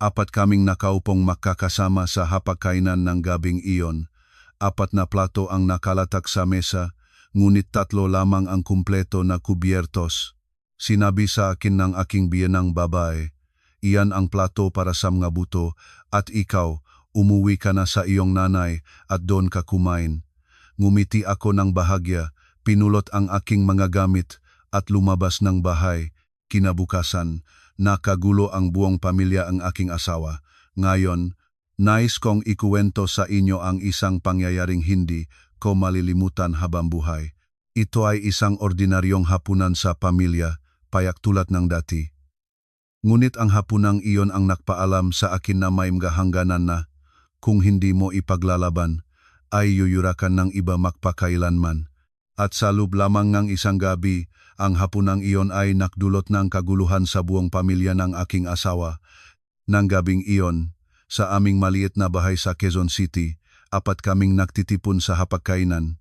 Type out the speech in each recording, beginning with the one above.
Apat kaming nakaupong makakasama sa hapagkainan ng gabing iyon. Apat na plato ang nakalatak sa mesa, ngunit 3 lamang ang kumpleto na kubyertos. Sinabi sa akin ng aking biyenang babae, "Iyan ang plato para sa mga buto, at ikaw, umuwi ka na sa iyong nanay at doon ka kumain." Ngumiti ako ng bahagya, pinulot ang aking mga gamit at lumabas ng bahay. Kinabukasan, nakagulo ang buong pamilya ang aking asawa. Ngayon, nais kong ikuwento sa inyo ang isang pangyayaring hindi ko malilimutan habang buhay. Ito ay isang ordinaryong hapunan sa pamilya, payak tulad ng dati. Ngunit ang hapunang iyon ang nagpaalam sa akin na may mga hangganan na, kung hindi mo ipaglalaban, ay yuyurakan ng iba magpakailanman. At sa loob lamang ng isang gabi, ang hapunang iyon ay nakdulot ng kaguluhan sa buong pamilya ng aking asawa. Nang gabing iyon, sa aming maliit na bahay sa Quezon City, 4 kaming nagtitipon sa hapagkainan.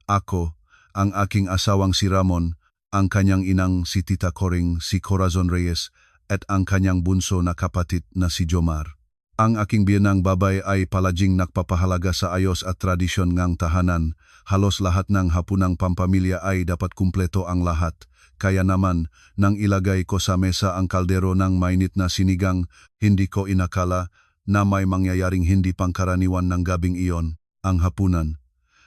Ako, ang aking asawang si Ramon, ang kanyang inang si Tita Coring si Corazon Reyes, at ang kanyang bunso na kapatid na si Jomar. Ang aking biyenang babay ay palaging nagpapahalaga sa ayos at tradisyon ngang tahanan. Halos lahat ng hapunang pampamilya ay dapat kumpleto ang lahat. Kaya naman, nang ilagay ko sa mesa ang kaldero ng mainit na sinigang, hindi ko inakala na may mangyayaring hindi pangkaraniwan ng gabing iyon, ang hapunan.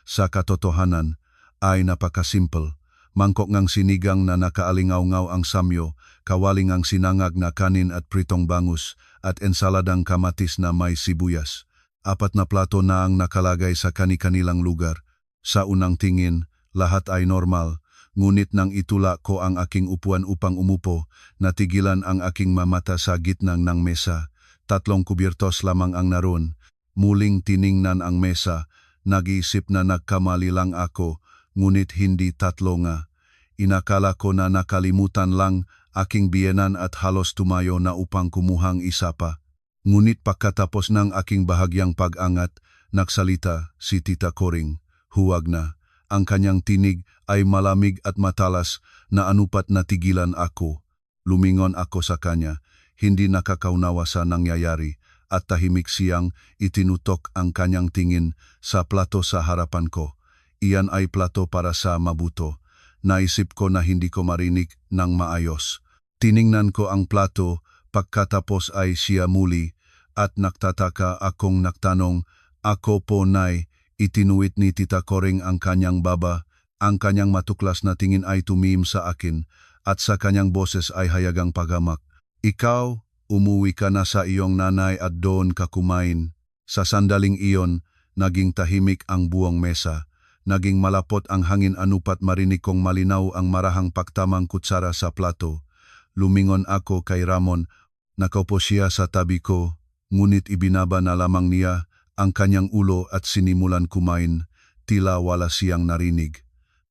Sa katotohanan, ay napakasimple. Mangkok ngang sinigang na nakaalingaw-ngaw ang samyo, kawaling ang sinangag na kanin at pritong bangus, at ensaladang kamatis na may sibuyas. 4 na plato na ang nakalagay sa kani-kanilang lugar. Sa unang tingin, lahat ay normal, ngunit nang itula ko ang aking upuan upang umupo, natigilan ang aking mamata sa gitnang ng mesa. 3 kubyertos lamang ang naroon. Muling tiningnan ang mesa, nag-iisip na nagkamali lang ako, ngunit hindi 3 nga. Inakala ko na nakalimutan lang aking biyenan at halos tumayo na upang kumuhang isa pa. Ngunit pagkatapos ng aking bahagyang pag-angat, nagsalita si Tita Coring. Huwag na. Ang kanyang tinig ay malamig at matalas na anupat natigilan ako. Lumingon ako sa kanya, hindi nakakaunawa sa nangyayari, at tahimik siyang itinutok ang kanyang tingin sa plato sa harapan ko. Iyan ay plato para sa mabuto. Naisip ko na hindi ko marinig ng maayos. Tiningnan ko ang plato, pagkatapos ay siya muli, at nagtataka akong nagtanong, "Ako po, Nay?" Itinuwit ni Tita Coring ang kanyang baba, ang kanyang matuklas na tingin ay tumim sa akin, at sa kanyang boses ay hayagang paghamak. "Ikaw, umuwi ka na sa iyong nanay at doon ka kumain." Sa sandaling iyon, naging tahimik ang buong mesa. Naging malapot ang hangin anupat marinig kong malinaw ang marahang pagtamang kutsara sa plato. Lumingon ako kay Ramon. Nakaupo siya sa tabi ko, ngunit ibinaba na lamang niya ang kanyang ulo at sinimulan kumain, tila wala siyang narinig.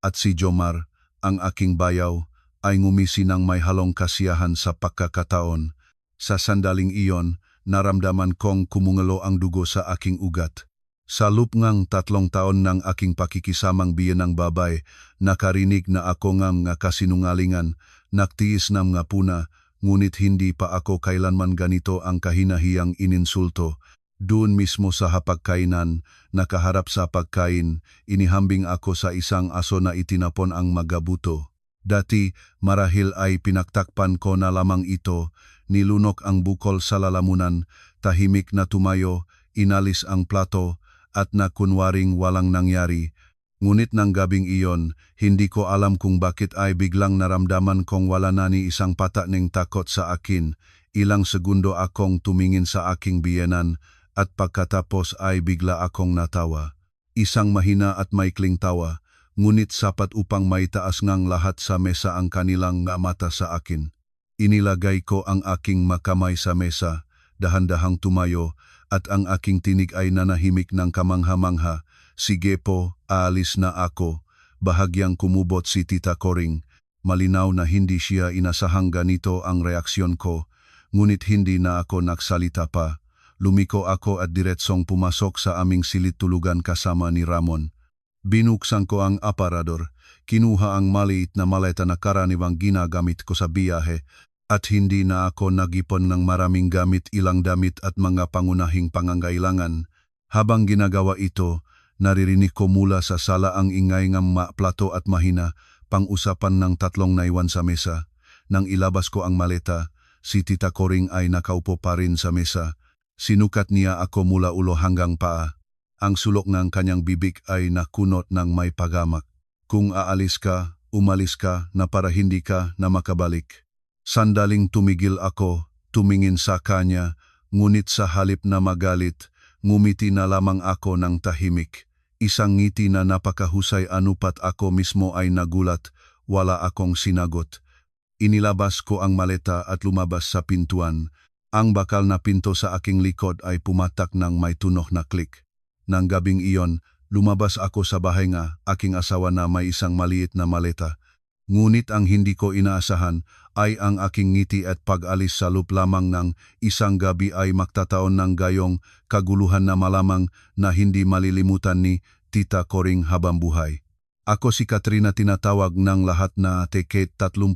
At si Jomar, ang aking bayaw, ay ngumisi ng may halong kasiyahan sa pagkakataon. Sa sandaling iyon, naramdaman kong kumungalo ang dugo sa aking ugat. Sa loob ngang 3 taon ng aking pakikisamang biyenang babay, nakarinig na ako ng kasinungalingan, naktiis ng mga puna, ngunit hindi pa ako kailanman ganito ang kahinahiyang ininsulto. Doon mismo sa hapagkainan, nakaharap sa pagkain, inihambing ako sa isang aso na itinapon ang magabuto. Dati, marahil ay pinagtakpan ko na lamang ito, nilunok ang bukol sa lalamunan, tahimik na tumayo, inalis ang plato, at nakunwaring walang nangyari. Ngunit ng gabing iyon, hindi ko alam kung bakit ay biglang naramdaman kong wala na ni isang pata ng takot sa akin. Ilang segundo akong tumingin sa aking biyenan, at pagkatapos ay bigla akong natawa. Isang mahina at maikling tawa, ngunit sapat upang maitaas ngang lahat sa mesa ang kanilang mata sa akin. Inilagay ko ang aking makamay sa mesa, dahan-dahang tumayo, at ang aking tinig ay nanahimik ng kamangha-mangha. "Sige po, aalis na ako." Bahagyang kumubot si Tita Coring. Malinaw na hindi siya inasahang ganito ang reaksyon ko, ngunit hindi na ako nagsalita pa. Lumiko ako at diretsong pumasok sa aming silid-tulugan kasama ni Ramon. Binuksan ko ang aparador, kinuha ang maliit na maleta na karaniwang ginagamit ko sa biyahe, At hindi na ako nag-ipon ng maraming gamit, ilang damit at mga pangunahing pangangailangan. Habang ginagawa ito, naririnig ko mula sa sala ang ingay ng plato at mahina, pang-usapan ng tatlong naiwan sa mesa. Nang ilabas ko ang maleta, si Tita Coring ay nakaupo pa rin sa mesa. Sinukat niya ako mula ulo hanggang paa. Ang sulok ng kanyang bibig ay nakunot ng may pagamak. Kung aalis ka, umalis ka na para hindi ka na makabalik. Sandaling tumigil ako, tumingin sa kanya, ngunit sa halip na magalit, ngumiti na lamang ako ng tahimik. Isang ngiti na napakahusay, anupat ako mismo ay nagulat, wala akong sinagot. Inilabas ko ang maleta at lumabas sa pintuan. Ang bakal na pinto sa aking likod ay pumatak ng may tunog na klik. Nang gabing iyon, lumabas ako sa bahay ng aking asawa na may isang maliit na maleta. Ngunit ang hindi ko inaasahan ay ang aking ngiti at pag-alis sa loob lamang ng isang gabi ay magtataon ng gayong kaguluhan na malamang na hindi malilimutan ni Tita Coring habang buhay. Ako si Katrina, tinatawag ng lahat na Kate, 33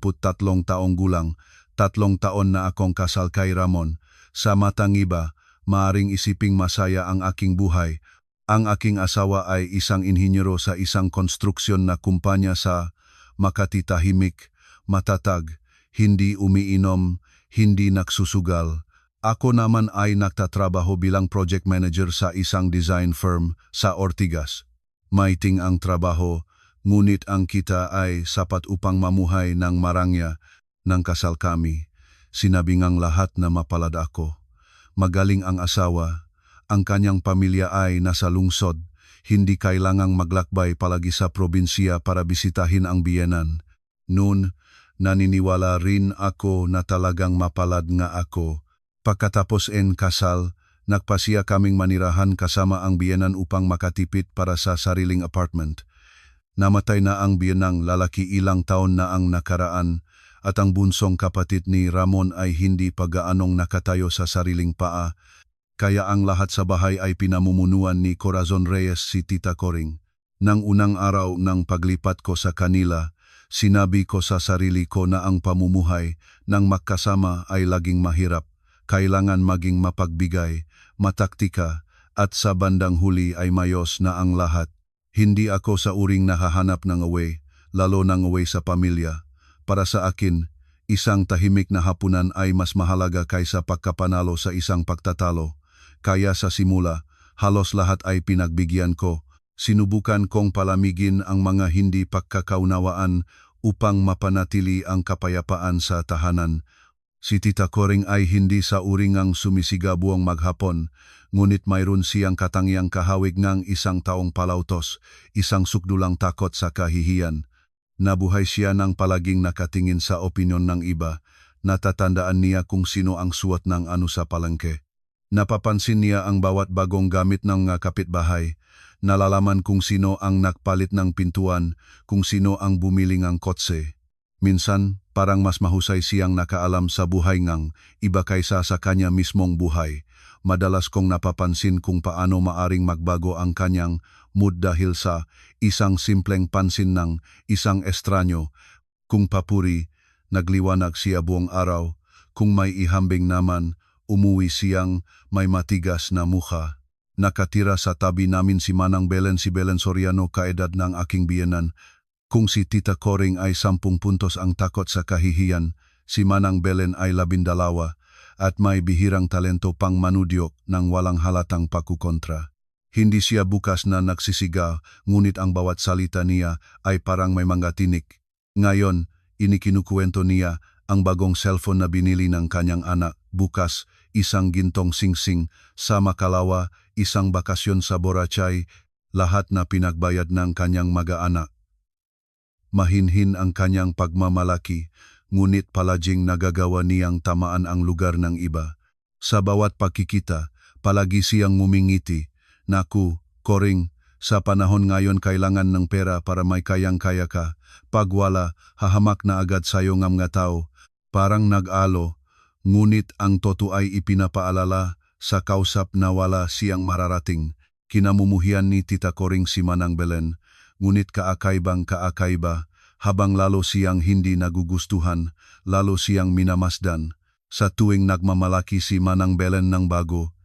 taong gulang, 3 taon na akong kasal kay Ramon. Sa matang iba, maaring isiping masaya ang aking buhay. Ang aking asawa ay isang inhinyero sa isang konstruksyon na kumpanya sa Makati, tahimik, matatag, hindi umiinom, hindi nagsusugal. Ako naman ay nagtatrabaho bilang project manager sa isang design firm sa Ortigas. Maiting ang trabaho, ngunit ang kita ay sapat upang mamuhay ng marangya. Nang kasal kami, sinabi ngang lahat na mapalad ako. Magaling ang asawa, ang kanyang pamilya ay nasa lungsod. Hindi kailangang maglakbay palagi sa probinsya para bisitahin ang biyenan. Noon, naniniwala rin ako na talagang mapalad nga ako. Pagkatapos kasal, nagpasiya kaming manirahan kasama ang biyenan upang makatipid para sa sariling apartment. Namatay na ang biyenang lalaki ilang taon na ang nakaraan, at ang bunsong kapatid ni Ramon ay hindi pa gaanong nakatayo sa sariling paa. Kaya ang lahat sa bahay ay pinamumunuan ni Corazon Reyes, si Tita Coring. Nang unang araw ng paglipat ko sa kanila, sinabi ko sa sarili ko na ang pamumuhay ng magkasama ay laging mahirap. Kailangan maging mapagbigay, mataktika, at sa bandang huli ay mayos na ang lahat. Hindi ako sa uring nahahanap ng away, lalo ng away sa pamilya. Para sa akin, isang tahimik na hapunan ay mas mahalaga kaysa pagkapanalo sa isang pagtatalo. Kaya sa simula, halos lahat ay pinagbigyan ko. Sinubukan kong palamigin ang mga hindi pagkakaunawaan upang mapanatili ang kapayapaan sa tahanan. Si Tita Coring ay hindi sa uringang sumisiga buong maghapon, ngunit mayroon siyang katangiang kahawig ng isang taong palautos, isang sukdulang takot sa kahihiyan. Nabuhay siya ng palaging nakatingin sa opinyon ng iba. Natatandaan niya kung sino ang suot ng ano sa palengke. Napapansin niya ang bawat bagong gamit ng kapitbahay. Nalalaman kung sino ang nagpalit ng pintuan, kung sino ang bumili ng kotse. Minsan, parang mas mahusay siyang nakaalam sa buhay ng iba kaysa sa kanya mismong buhay. Madalas kong napapansin kung paano maaring magbago ang kanyang mood dahil sa isang simpleng pansin ng isang estranyo. Kung papuri, nagliwanag siya buong araw. Kung may ihambing naman, umuwi siyang may matigas na mukha. Nakatira sa tabi namin si Manang Belen, si Belen Soriano, kaedad ng aking biyenan. Kung si Tita Coring ay 10 puntos ang takot sa kahihiyan, si Manang Belen ay 12 at may bihirang talento pang manudyok ng walang halatang pakukontra. Hindi siya bukas na nagsisigaw, ngunit ang bawat salita niya ay parang may mga tinik. Ngayon, inikinukwento niya ang bagong cellphone na binili ng kanyang anak. Bukas, isang gintong singsing sa Makalawa, isang bakasyon sa Boracay, lahat na pinagbayad ng kanyang mag-aanak. Mahinhin ang kanyang pagmamalaki, ngunit palaging nagagawa niyang tamaan ang lugar ng iba. Sa bawat pagkikita, palagi siyang ngumingiti. Naku, Coring, sa panahon ngayon kailangan ng pera para may kayang-kaya ka. Pag wala, hahamak na agad sa'yo ng mga tao. Parang nag-alo, ngunit ang totoo ay ipinapaalala sa kausap na wala siyang mararating. Kinamumuhian ni Tita Coring si Manang Belen, ngunit kaakaibang kaakaiba, habang lalo siyang hindi nagugustuhan, lalo siyang minamasdan. Sa tuwing nagmamalaki si Manang Belen ng bago,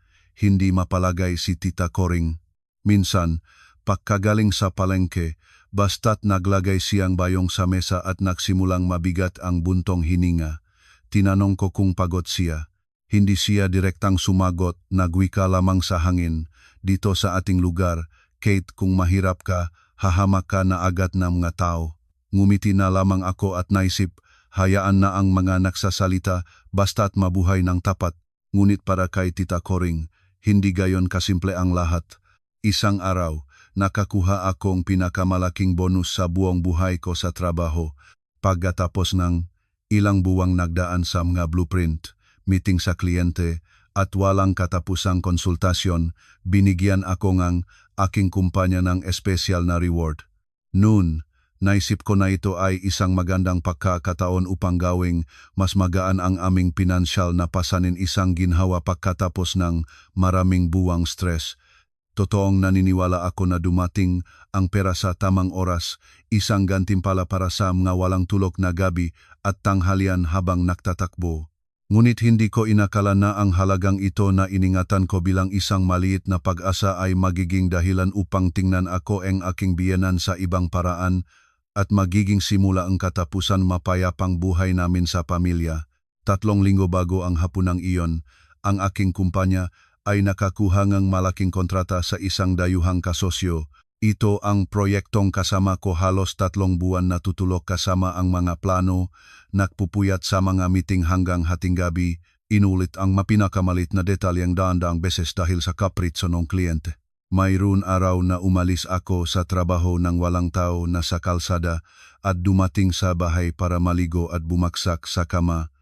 hindi mapalagay si Tita Coring. Minsan, pagkagaling sa palengke, basta't naglagay siyang bayong sa mesa at nagsimulang mabigat ang buntong hininga. Tinanong ko kung pagod siya. Hindi siya direktang sumagot, nagwika lamang sa hangin. Dito sa ating lugar, Kate, kung mahirap ka, hahamak ka na agad ng mga tao. Ngumiti na lamang ako at naisip, hayaan na ang mga nagsasalita basta't mabuhay ng tapat. Ngunit para kay Tita Coring, hindi gayon kasimple ang lahat. Isang araw, nakakuha akong pinakamalaking bonus sa buong buhay ko sa trabaho. Pagkatapos ng ilang buwang nagdaan sa mga blueprint, meeting sa kliyente, at walang katapusang konsultasyon, binigyan ako ng aking kumpanya ng espesyal na reward. Noon, naisip ko na ito ay isang magandang pagkakataon upang gawing mas magaan ang aming pinansyal na pasanin isang ginhawa pagkatapos ng maraming buwang stress. Totoong naniniwala ako na dumating ang pera sa tamang oras, isang gantimpala para sa mga walang tulog na gabi at tanghalian habang nagtatakbo. Ngunit hindi ko inakala na ang halagang ito na iningatan ko bilang isang maliit na pag-asa ay magiging dahilan upang tingnan ako ang aking biyenan sa ibang paraan at magiging simula ang katapusan mapayapang buhay namin sa pamilya. 3 linggo bago ang hapunang iyon, ang aking kumpanya ay nakakuha ng malaking kontrata sa isang dayuhang kasosyo. Ito ang proyektong kasama ko halos 3 buwan na tutulog kasama ang mga plano, nagpupuyat sa mga meeting hanggang hating gabi, inulit ang mapinakamalit na detalyeng daang-daang beses dahil sa kapritso ng kliyente. Mayroon araw na umalis ako sa trabaho ng walang tao na sa kalsada at dumating sa bahay para maligo at bumagsak sa kama.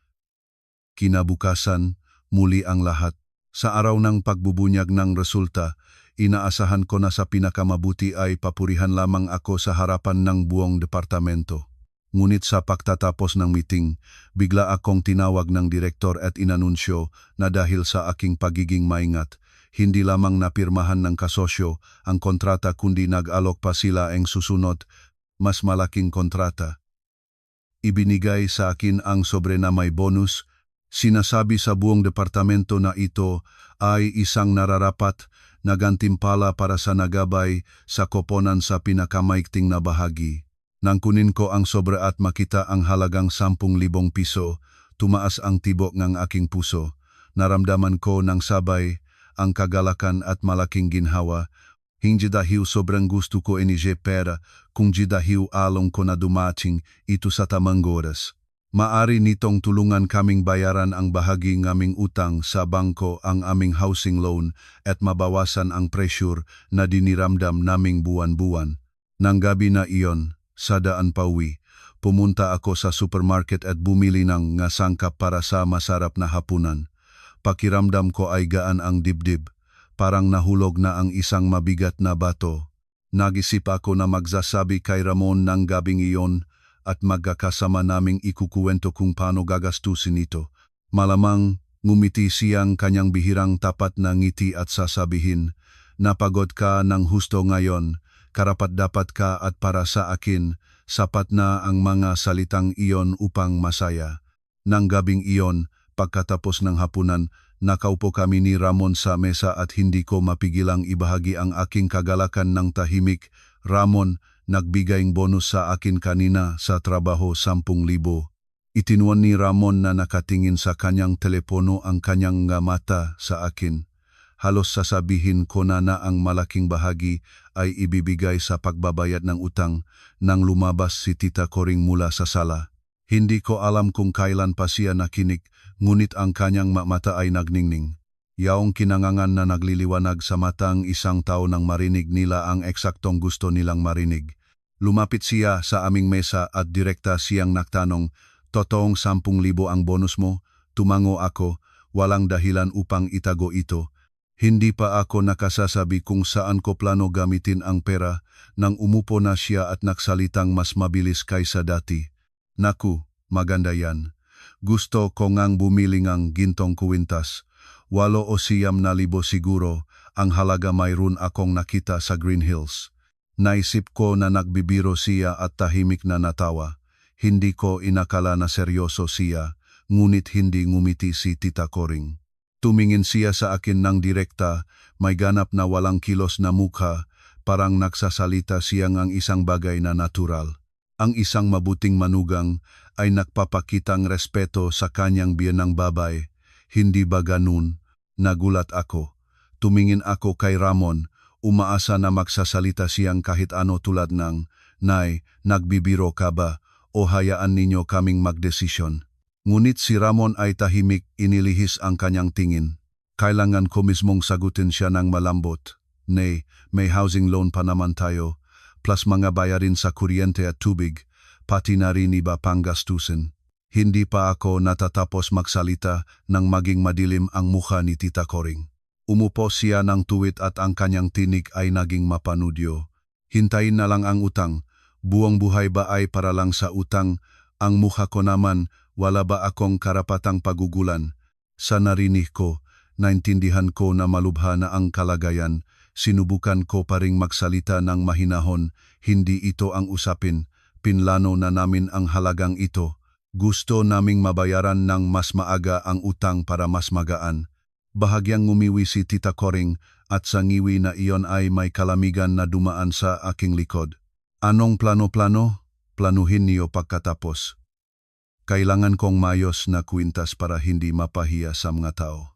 Kinabukasan, muli ang lahat. Sa araw ng pagbubunyag ng resulta, inaasahan ko na sa pinakamabuti ay papurihan lamang ako sa harapan ng buong departamento. Ngunit sa pagtatapos ng meeting, bigla akong tinawag ng direktor at inanunsyo na dahil sa aking pagiging maingat, hindi lamang napirmahan ng kasosyo ang kontrata kundi nag-alok pa sila ang susunod, mas malaking kontrata. Ibinigay sa akin ang sobre na may bonus. Sinasabi sa buong departamento na ito ay isang nararapat na gantimpala para sa nagabay sa koponan sa pinakamaikting na bahagi. Nang kunin ko ang sobre at makita ang halagang 10,000 piso, tumaas ang tibok ng aking puso. Naramdaman ko ng sabay ang kagalakan at malaking ginhawa. Hindi dahil sobrang gusto ko inije pera, kundi dahil along ko na dumating ito sa tamang oras. Maari nitong tulungan kaming bayaran ang bahagi ngaming utang sa bangko, ang aming housing loan at mabawasan ang pressure na diniramdam naming buwan-buwan. Nang gabi na iyon, sa daan pauwi, pumunta ako sa supermarket at bumili ng nga sangkap para sa masarap na hapunan. Pakiramdam ko ay gaan ang dibdib, parang nahulog na ang isang mabigat na bato. Nag-isip ako na magsasabi kay Ramon ng gabing iyon at magkakasama naming ikukuwento kung paano gagastusin ito. Malamang ngumiti siyang kanyang bihirang tapat na ngiti at sasabihin, napagod ka ng husto ngayon, karapat-dapat ka at para sa akin, sapat na ang mga salitang iyon upang masaya. Nang gabing iyon, pagkatapos ng hapunan, nakaupo kami ni Ramon sa mesa at hindi ko mapigilang ibahagi ang aking kagalakan ng tahimik. Ramon, nagbigayng bonus sa akin kanina sa trabaho 10,000. Itinuan ni Ramon na nakatingin sa kanyang telepono ang kanyang mata sa akin. Halos sasabihin ko na ang malaking bahagi ay ibibigay sa pagbabayad ng utang nang lumabas si Tita Coring mula sa sala. Hindi ko alam kung kailan pa siya nakinig, ngunit ang kanyang mata ay nagningning. Yaong kinangangan na nagliliwanag sa matang isang tao nang marinig nila ang eksaktong gusto nilang marinig. Lumapit siya sa aming mesa at direkta siyang nagtanong, totoong 10,000 ang bonus mo? Tumango ako, walang dahilan upang itago ito. Hindi pa ako nakasasabi kung saan ko plano gamitin ang pera nang umupo na siya at nagsalitang mas mabilis kaysa dati. Naku, maganda yan. Gusto ko ngang bumili ng gintong kuwintas. 8 o 9,000 siguro ang halaga mayroon akong nakita sa Green Hills. Naisip ko na nagbibiro siya at tahimik na natawa. Hindi ko inakala na seryoso siya, ngunit hindi ngumiti si Tita Coring. Tumingin siya sa akin ng direkta, may ganap na walang kilos na mukha, parang nagsasalita siyang ang isang bagay na natural. Ang isang mabuting manugang ay nagpapakitang respeto sa kanyang biyenang babay. Hindi ba ganun? Nagulat ako. Tumingin ako kay Ramon, umaasa na magsasalita siyang kahit ano tulad ng, "Nay, nagbibiro ka ba? O hayaan ninyo kaming magdesisyon." Ngunit si Ramon ay tahimik, inilihis ang kanyang tingin. Kailangan ko mismong sagutin siya ng malambot. "Nay, may housing loan pa naman tayo, plus mga bayarin sa kuryente at tubig, pati na rin iba pang gastusin." Hindi pa ako natatapos magsalita nang maging madilim ang mukha ni Tita Coring. Umupo siya ng tuwid at ang kanyang tinig ay naging mapanudyo. "Hintayin na lang ang utang. Buong buhay ba ay para lang sa utang? Ang mukha ko naman, wala ba akong karapatang pagugulan?" Sa narinig ko, naintindihan ko na malubha na ang kalagayan. Sinubukan ko pa ring magsalita ng mahinahon. "Hindi ito ang usapin. Pinlano na namin ang halagang ito. Gusto naming mabayaran ng mas maaga ang utang para mas magaan." Bahagyang ngumiwi si Tita Coring at sa ngiwi na iyon ay may kalamigan na dumaan sa aking likod. "Anong plano-plano? Planuhin niyo pagkatapos. Kailangan kong mayos na kwintas para hindi mapahiya sa mga tao.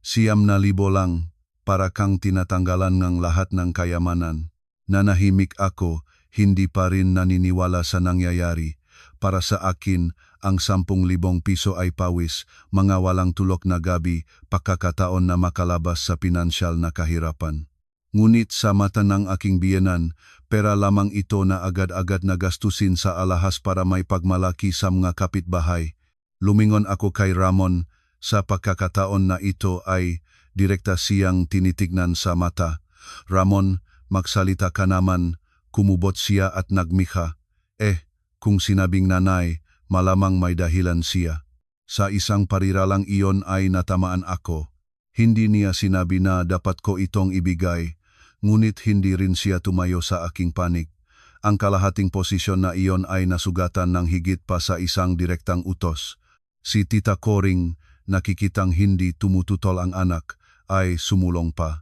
9,000 lang, para kang tinatanggalan ng lahat ng kayamanan." Nanahimik ako, hindi pa rin naniniwala sa nangyayari. Para sa akin, ang 10,000 piso ay pawis, mga walang tulok na gabi, pagkakataon na makalabas sa pinansyal na kahirapan. Ngunit sa mata ng aking biyenan, pera lamang ito na agad-agad na gastusin sa alahas para may pagmalaki sa mga kapitbahay. Lumingon ako kay Ramon. Sa pagkakataon na ito ay direkta siyang tinitignan sa mata. "Ramon, magsalita ka naman." Kumubot siya at nagmikha. Kung sinabing nanay, malamang may dahilan siya. Sa isang pariralang iyon ay natamaan ako. Hindi niya sinabi na dapat ko itong ibigay, ngunit hindi rin siya tumayo sa aking panig. Ang kalahating posisyon na iyon ay nasugatan ng higit pa sa isang direktang utos. Si Tita Coring, nakikitang hindi tumututol ang anak, ay sumulong pa.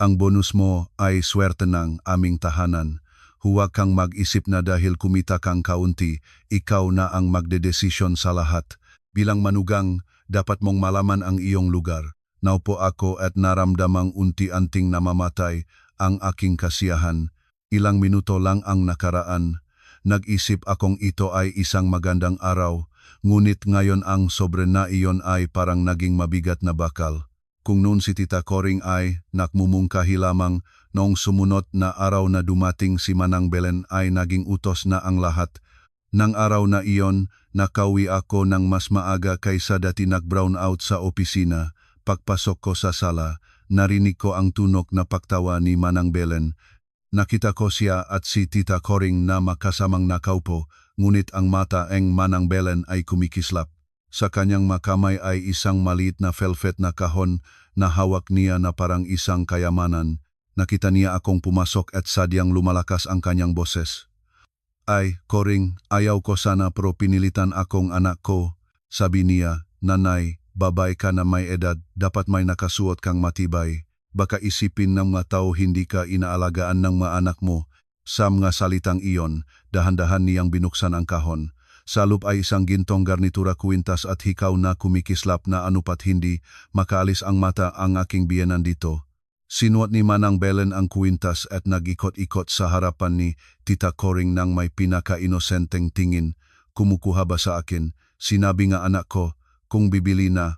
"Ang bonus mo ay swerte ng aming tahanan. Huwag kang mag-isip na dahil kumita kang kaunti, ikaw na ang magdedesisyon sa lahat. Bilang manugang, dapat mong malaman ang iyong lugar." Naupo ako at naramdamang unti-unting namamatay ang aking kasiyahan. Ilang minuto lang ang nakaraan. Nag-isip akong ito ay isang magandang araw, ngunit ngayon ang sobre na iyon ay parang naging mabigat na bakal. Kung noon si Tita Coring ay nakmumungkahi lamang, noong sumunod na araw na dumating si Manang Belen ay naging utos na ang lahat. Nang araw na iyon, nakauwi ako ng mas maaga kaysa dati nag-brown out sa opisina. Pagpasok ko sa sala, narinig ko ang tunog na pagtawa ni Manang Belen. Nakita ko siya at si Tita Coring na makasamang nakaupo, ngunit ang mata ng Manang Belen ay kumikislap. Sa kanyang makamay ay isang maliit na velvet na kahon na hawak niya na parang isang kayamanan. Nakita niya akong pumasok at sadyang lumalakas ang kanyang boses. Coring, ayaw ko sana pero pinilitan akong anak ko." Sabi niya, "Nanay, babae ka na may edad, dapat may nakasuot kang matibay. Baka isipin ng mga tao hindi ka inaalagaan ng mga anak mo." Sa mga salitang iyon, dahan-dahan niyang binuksan ang kahon. Sa loob ay isang gintong garnitura kwintas at hikaw na kumikislap na anupat hindi makaalis ang mata ang aking biyenan dito. Sinuot ni Manang Belen ang kwintas at nag-ikot-ikot sa harapan ni Tita Coring nang may pinaka-inosenteng tingin. "Kumukuha ba sa akin? Sinabi nga anak ko, kung bibili na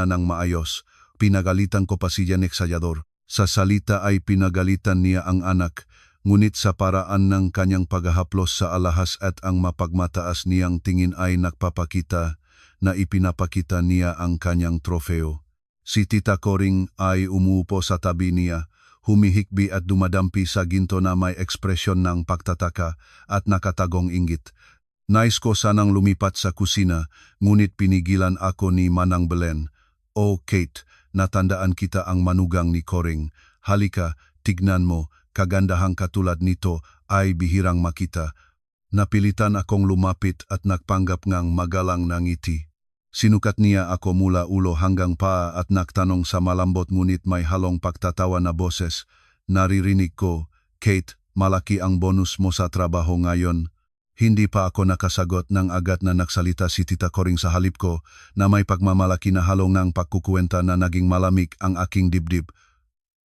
ng maayos." Pinagalitan ko pa si Janek Sayador. Sa salita ay pinagalitan niya ang anak, ngunit sa paraan ng kanyang paghahaplos sa alahas at ang mapagmataas niyang tingin ay nagpapakita na ipinapakita niya ang kanyang trofeo. Si Tita Coring ay umuupo sa tabi niya, humihikbi at dumadampi sa ginto na may ekspresyon ng pagtataka at nakatagong inggit. Nais ko sanang lumipat sa kusina, ngunit pinigilan ako ni Manang Belen. "Oh Kate, natandaan kita ang manugang ni Coring. Halika, tignan mo, kagandahang katulad nito ay bihirang makita. Napilitan akong lumapit at nagpanggap ngang magalang na ngiti. Sinukat niya ako mula ulo hanggang paa at nagtanong sa malambot ngunit may halong pagtatawa na boses. Naririnig ko, Kate, malaki ang bonus mo sa trabaho ngayon. Hindi pa ako nakasagot nang agad na nagsalita si Tita Coring sa halip ko na may pagmamalaki na halong ng pagkukuwenta na naging malamig ang aking dibdib.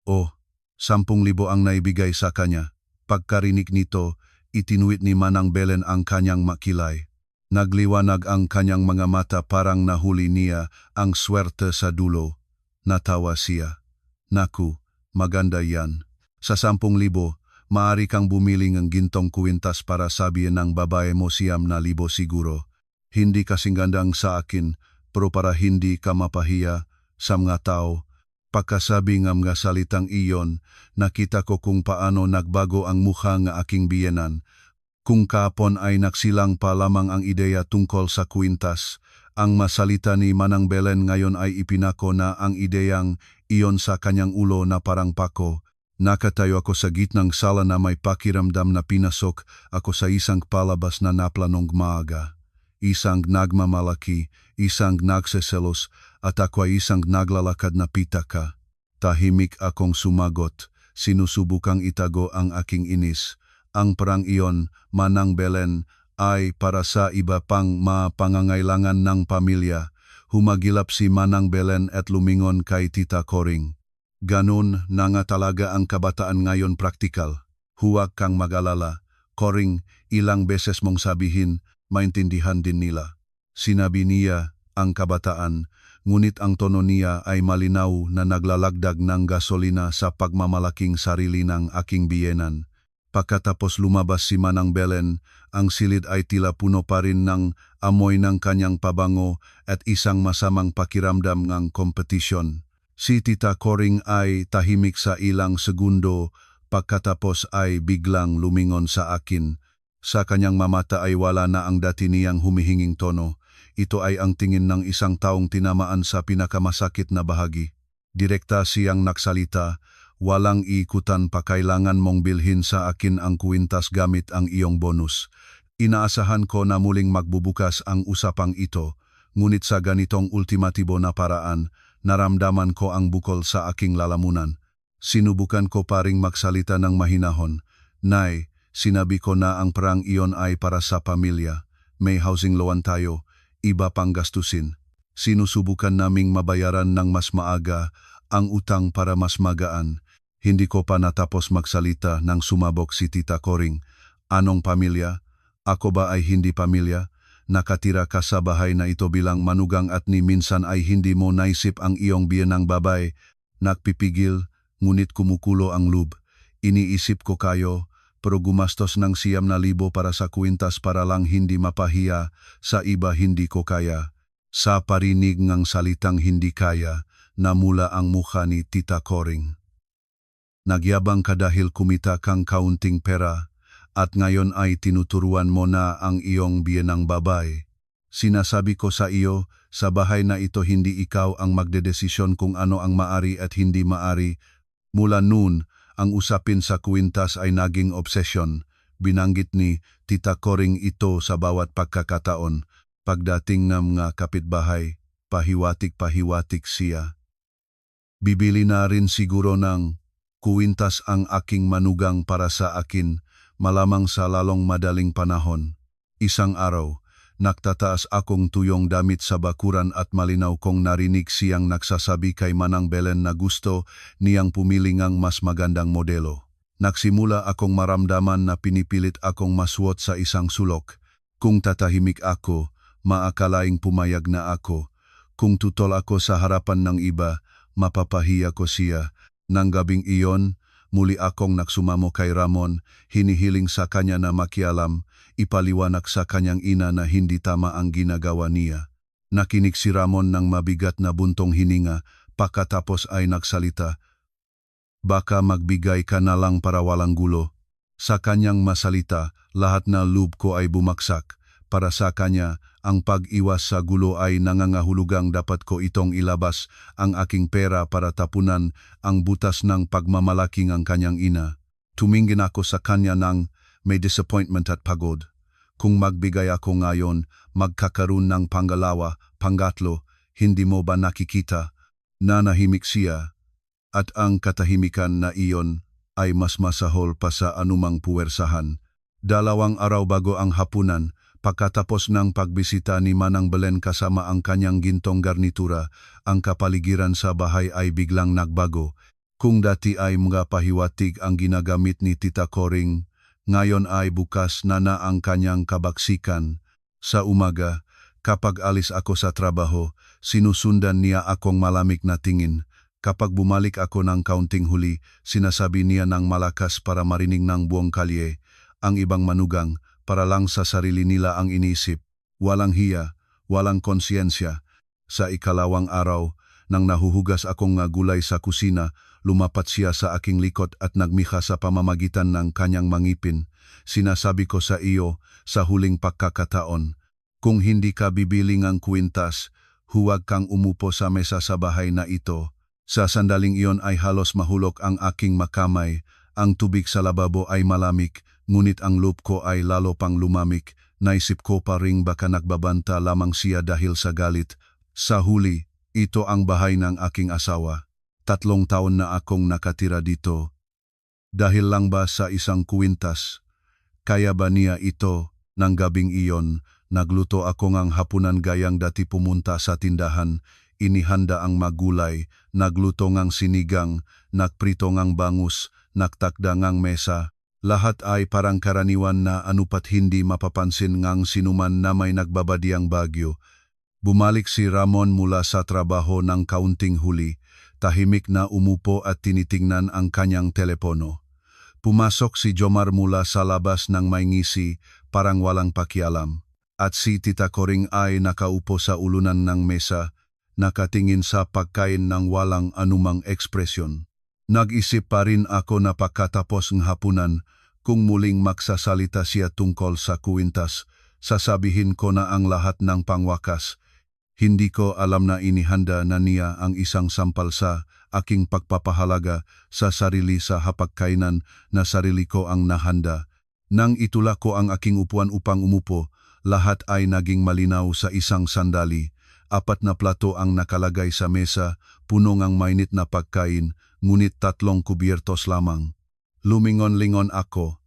Oh, 10,000 ang naibigay sa kanya. Pagkarinig nito, itinuwit ni Manang Belen ang kanyang makilay. Nagliwanag ang kanyang mga mata parang nahuli niya ang swerte sa dulo. Natawa siya. Naku, maganda yan. Sa 10,000, maaari kang bumili ng gintong kwintas para sabihin ng babae mo 9,000 siguro. Hindi kasing gandang sa akin, pero para hindi ka mapahiya sa mga tao. Pagkasabi ng mga salitang iyon, nakita ko kung paano nagbago ang mukha ng aking biyenan. Kung kapon ay nagsilang pa lamang ang ideya tungkol sa kwintas, ang masalita ni Manang Belen ngayon ay ipinako na ang ideyang iyon sa kanyang ulo na parang pako. Nakatayo ako sa gitnang sala na may pakiramdam na pinasok ako sa isang palabas na naplanong maaga. Isang nagmamalaki, isang nagseselos, at ako ay isang naglalakad na pitaka. Tahimik akong sumagot, sinusubukang itago ang aking inis. Ang perang iyon, Manang Belen, ay para sa iba pang mapangangailangan ng pamilya. Humagilap si Manang Belen at lumingon kay Tita Coring. Ganun na nga talaga ang kabataan ngayon praktikal. Huwag kang mag-alala. Coring, ilang beses mong sabihin, maintindihan din nila. Sinabi niya ang kabataan, ngunit ang tono niya ay malinaw na naglalagdag ng gasolina sa pagmamalaking sarili ng aking biyenan. Pagkatapos lumabas si Manang Belen, ang silid ay tila puno pa rin ng amoy ng kanyang pabango at isang masamang pakiramdam ng kompetisyon. Si Tita Coring ay tahimik sa ilang segundo, pagkatapos ay biglang lumingon sa akin. Sa kanyang mamata ay wala na ang dati niyang humihinging tono. Ito ay ang tingin ng isang taong tinamaan sa pinakamasakit na bahagi. Direkta siyang nagsalita, walang ikutan pa kailangan mong bilhin sa akin ang kwintas gamit ang iyong bonus. Inaasahan ko na muling magbubukas ang usapang ito, ngunit sa ganitong ultimatibo na paraan, naramdaman ko ang bukol sa aking lalamunan. Sinubukan ko pa ring magsalita ng mahinahon. Nay, sinabi ko na ang perang iyon ay para sa pamilya. May housing loan tayo, iba pang gastusin. Sinusubukan naming mabayaran ng mas maaga ang utang para mas magaan. Hindi ko pa natapos magsalita nang sumabog si Tita Coring. Anong pamilya? Ako ba ay hindi pamilya? Nakatira ka sa bahay na ito bilang manugang at ni minsan ay hindi mo naisip ang iyong biyenang babae. Nagpipigil, ngunit kumukulo ang loob. Iniisip ko kayo, pero gumastos ng 9,000 para sa kwintas para lang hindi mapahiya, sa iba hindi ko kaya. Sa parinig ng salitang hindi kaya, namula ang mukha ni Tita Coring. Nagyabang ka dahil kumita kang kaunting pera, at ngayon ay tinuturuan mo na ang iyong biyenang babae. Sinasabi ko sa iyo, sa bahay na ito hindi ikaw ang magdedesisyon kung ano ang maari at hindi maari. Mula noon, ang usapin sa kwintas ay naging obsesyon. Binanggit ni Tita Coring ito sa bawat pagkakataon. Pagdating ng mga kapitbahay, pahiwatik-pahiwatik siya. Bibili na rin siguro ng kwintas ang aking manugang para sa akin, malamang sa lalong madaling panahon. Isang araw, nagtataas akong tuyong damit sa bakuran at malinaw kong narinig siyang nagsasabi kay Manang Belen na gusto niyang pumili ng mas magandang modelo. Nagsimula akong maramdaman na pinipilit akong masuot sa isang sulok. Kung tatahimik ako, maakalaing pumayag na ako. Kung tutol ako sa harapan ng iba, mapapahiya ko siya. Nang gabing iyon, muli akong nagsumamo kay Ramon, hinihiling sa kanya na makialam, ipaliwanag sa kanyang ina na hindi tama ang ginagawa niya. Nakinig si Ramon ng mabigat na buntong hininga, pagkatapos ay nagsalita, "Baka magbigay ka na lang para walang gulo." Sa kanyang masalita, lahat na loob ko ay bumaksak. Para sa kanya, ang pag-iwas sa gulo ay nangangahulugang dapat ko itong ilabas ang aking pera para tapunan ang butas ng pagmamalaking ang kanyang ina. Tumingin ako sa kanya ng may disappointment at pagod. Kung magbigay ako ngayon, magkakaroon ng pangatlo, hindi mo ba nakikita? Nanahimik siya, at ang katahimikan na iyon ay mas masahol pa sa anumang puwersahan. 2 araw bago ang hapunan, pagkatapos ng pagbisita ni Manang Belen kasama ang kanyang gintong garnitura, ang kapaligiran sa bahay ay biglang nagbago. Kung dati ay mga pahiwatig ang ginagamit ni Tita Coring, ngayon ay bukas na ang kanyang kabaksikan. Sa umaga, kapag alis ako sa trabaho, sinusundan niya akong malamig na tingin. Kapag bumalik ako ng kaunting huli, sinasabi niya ng malakas para marinig ng buong kalye. Ang ibang manugang, para lang sa sarili nila ang inisip. Walang hiya, walang konsyensya. Sa 2 araw, nang nahuhugas akong gulay sa kusina, lumapat siya sa aking likod at nagmikha sa pamamagitan ng kanyang mangipin. Sinasabi ko sa iyo, sa huling pagkakataon, kung hindi ka bibili ng kwintas, huwag kang umupo sa mesa sa bahay na ito. Sa sandaling iyon ay halos mahulog ang aking makamay. Ang tubig sa lababo ay malamig, ngunit ang loob ko ay lalo pang lumamig. Naisip ko pa ring baka nagbabanta lamang siya dahil sa galit. Sa huli, ito ang bahay ng aking asawa. 3 taon na akong nakatira dito. Dahil lang ba sa isang kwintas? Kaya ba niya ito? Nang gabing iyon, nagluto ako ng hapunan gayang dati pumunta sa tindahan. Inihanda ang magulay, nagluto ng sinigang, nagprito ng bangus, nagtakda ng mesa. Lahat ay parang karaniwan na anupat hindi mapapansin ng sinuman na may nagbabadiang bagyo. Bumalik si Ramon mula sa trabaho ng kaunting huli. Tahimik na umupo at tinitingnan ang kanyang telepono. Pumasok si Jomar mula sa labas ng may ngisi, parang walang pakialam. At si Tita Coring ay nakaupo sa ulunan ng mesa, nakatingin sa pagkain ng walang anumang ekspresyon. Nag-isip pa rin ako na pagkatapos ng hapunan, kung muling magsasalita siya tungkol sa kwintas, sasabihin ko na ang lahat ng pangwakas. Hindi ko alam na inihanda na niya ang isang sampal sa aking pagpapahalaga sa sarili sa hapagkainan na sarili ko ang nahanda. Nang itulak ko ang aking upuan upang umupo, lahat ay naging malinaw sa isang sandali. 4 na plato ang nakalagay sa mesa, puno ng mainit na pagkain, ngunit 3 kubyertos lamang. Lumingon-lingon ako.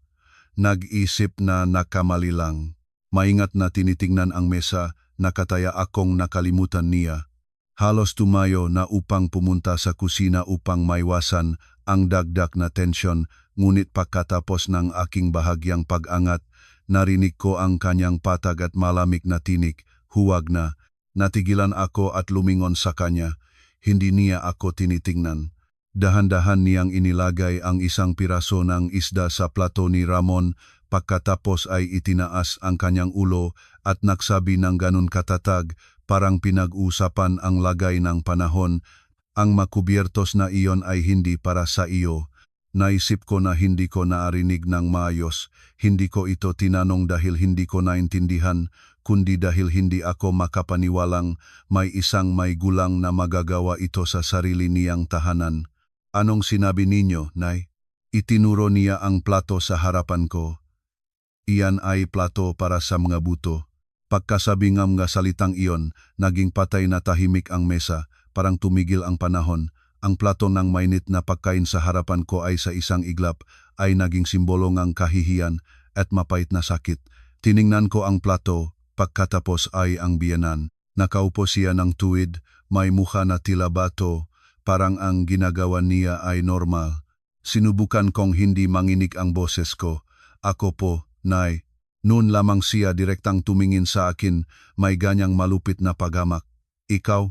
Nag-isip na nakamali lang. Maingat na tinitingnan ang mesa, nakataya akong nakalimutan niya. Halos tumayo na upang pumunta sa kusina upang maiwasan ang dagdag na tensyon, ngunit pagkatapos ng aking bahagyang pag-angat, narinig ko ang kanyang patag at malamig na tinig, huwag na. Natigilan ako at lumingon sa kanya. Hindi niya ako tinitingnan. Dahan-dahan niyang inilagay ang isang piraso ng isda sa plato ni Ramon, pagkatapos ay itinaas ang kanyang ulo at nagsabi ng ganun katatag, parang pinag-usapan ang lagay ng panahon. Ang makubyertos na iyon ay hindi para sa iyo. Naisip ko na hindi ko naarinig ng maayos. Hindi ko ito tinanong dahil hindi ko naintindihan, kundi dahil hindi ako makapaniwalang may isang may gulang na magagawa ito sa sarili niyang tahanan. Anong sinabi ninyo, Nay? Itinuro niya ang plato sa harapan ko. Iyan ay plato para sa mga buto. Pagkasabi ng mga salitang iyon, naging patay na tahimik ang mesa, parang tumigil ang panahon. Ang plato ng mainit na pagkain sa harapan ko ay sa isang iglap, ay naging simbolo ng kahihiyan at mapait na sakit. Tiningnan ko ang plato, pagkatapos ay ang biyenan. Nakaupo siya ng tuwid, may mukha na tila bato, parang ang ginagawa niya ay normal. Sinubukan kong hindi manginig ang boses ko. Ako po, Nay. Noon lamang siya direktang tumingin sa akin, may ganyang malupit na paghamak. Ikaw,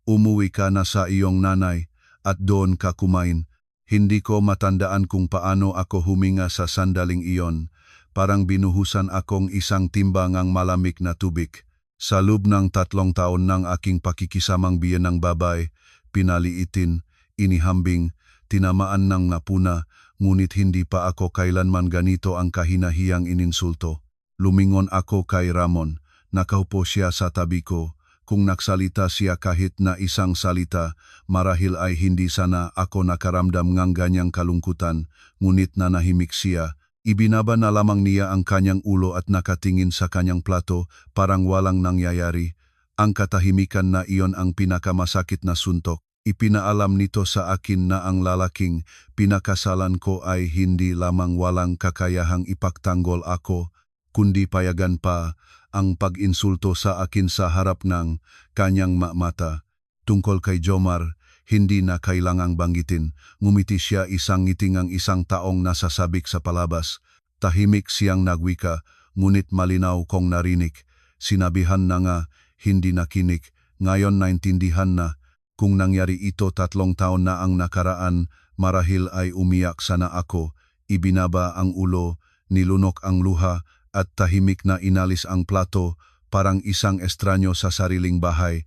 umuwi ka na sa iyong nanay, at doon ka kumain. Hindi ko matandaan kung paano ako huminga sa sandaling iyon. Parang binuhusan akong isang timbang ng malamig na tubig. Sa loob ng 3 taon ng aking pakikisamang biyen ng babay, pinaliitin, inihambing, tinamaan ng napuna, ngunit hindi pa ako kailanman ganito ang kahinahiyang ininsulto. Lumingon ako kay Ramon, nakaupo siya sa tabi ko, kung nagsalita siya kahit na isang salita, marahil ay hindi sana ako nakaramdam ng ganyang kalungkutan, ngunit nanahimik siya. Ibinaba na lamang niya ang kanyang ulo at nakatingin sa kanyang plato, parang walang nangyayari. Ang katahimikan na iyon ang pinakamasakit na suntok. Ipinaalam nito sa akin na ang lalaking pinakasalan ko ay hindi lamang walang kakayahang ipagtanggol ako, kundi payagan pa ang pag-insulto sa akin sa harap ng kanyang mata. Tungkol kay Jomar, hindi na kailangang banggitin. Ngumiti siya, isang ngiting ang isang taong nasasabik sa palabas. Tahimik siyang nagwika, ngunit malinaw kong narinig. Sinabihan na nga, hindi nakinig. Ngayon naintindihan na. Kung nangyari ito 3 taon na ang nakaraan, marahil ay umiyak sana ako. Ibinaba ang ulo, nilunok ang luha, at tahimik na inalis ang plato, parang isang estranyo sa sariling bahay.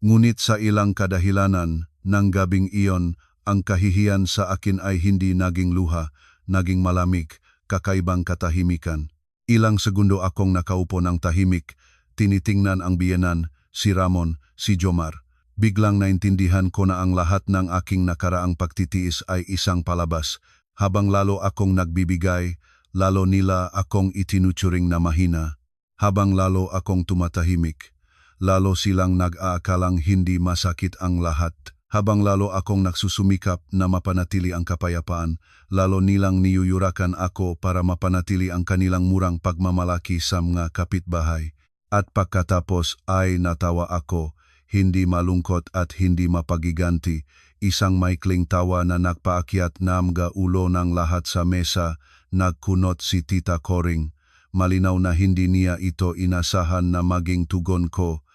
Ngunit sa ilang kadahilanan ng gabing iyon, ang kahihiyan sa akin ay hindi naging luha, naging malamig, kakaibang katahimikan. Ilang segundo akong nakaupo ng tahimik, tinitingnan ang biyenan, si Ramon, si Jomar. Biglang naintindihan ko na ang lahat ng aking nakaraang pagtitiis ay isang palabas. Habang lalo akong nagbibigay, lalo nila akong itinuturing na mahina. Habang lalo akong tumatahimik, lalo silang nag-aakalang hindi masakit ang lahat. Habang lalo akong nagsusumikap na mapanatili ang kapayapaan, lalo nilang niyuyurakan ako para mapanatili ang kanilang murang pagmamalaki sa mga kapitbahay. At pagkatapos ay natawa ako, hindi malungkot at hindi mapagiganti, isang maikling tawa na nagpaakyat ng ulo ng lahat sa mesa. Nagkunot si Tita Coring. Malinaw na hindi niya ito inasahan na maging tugon ko.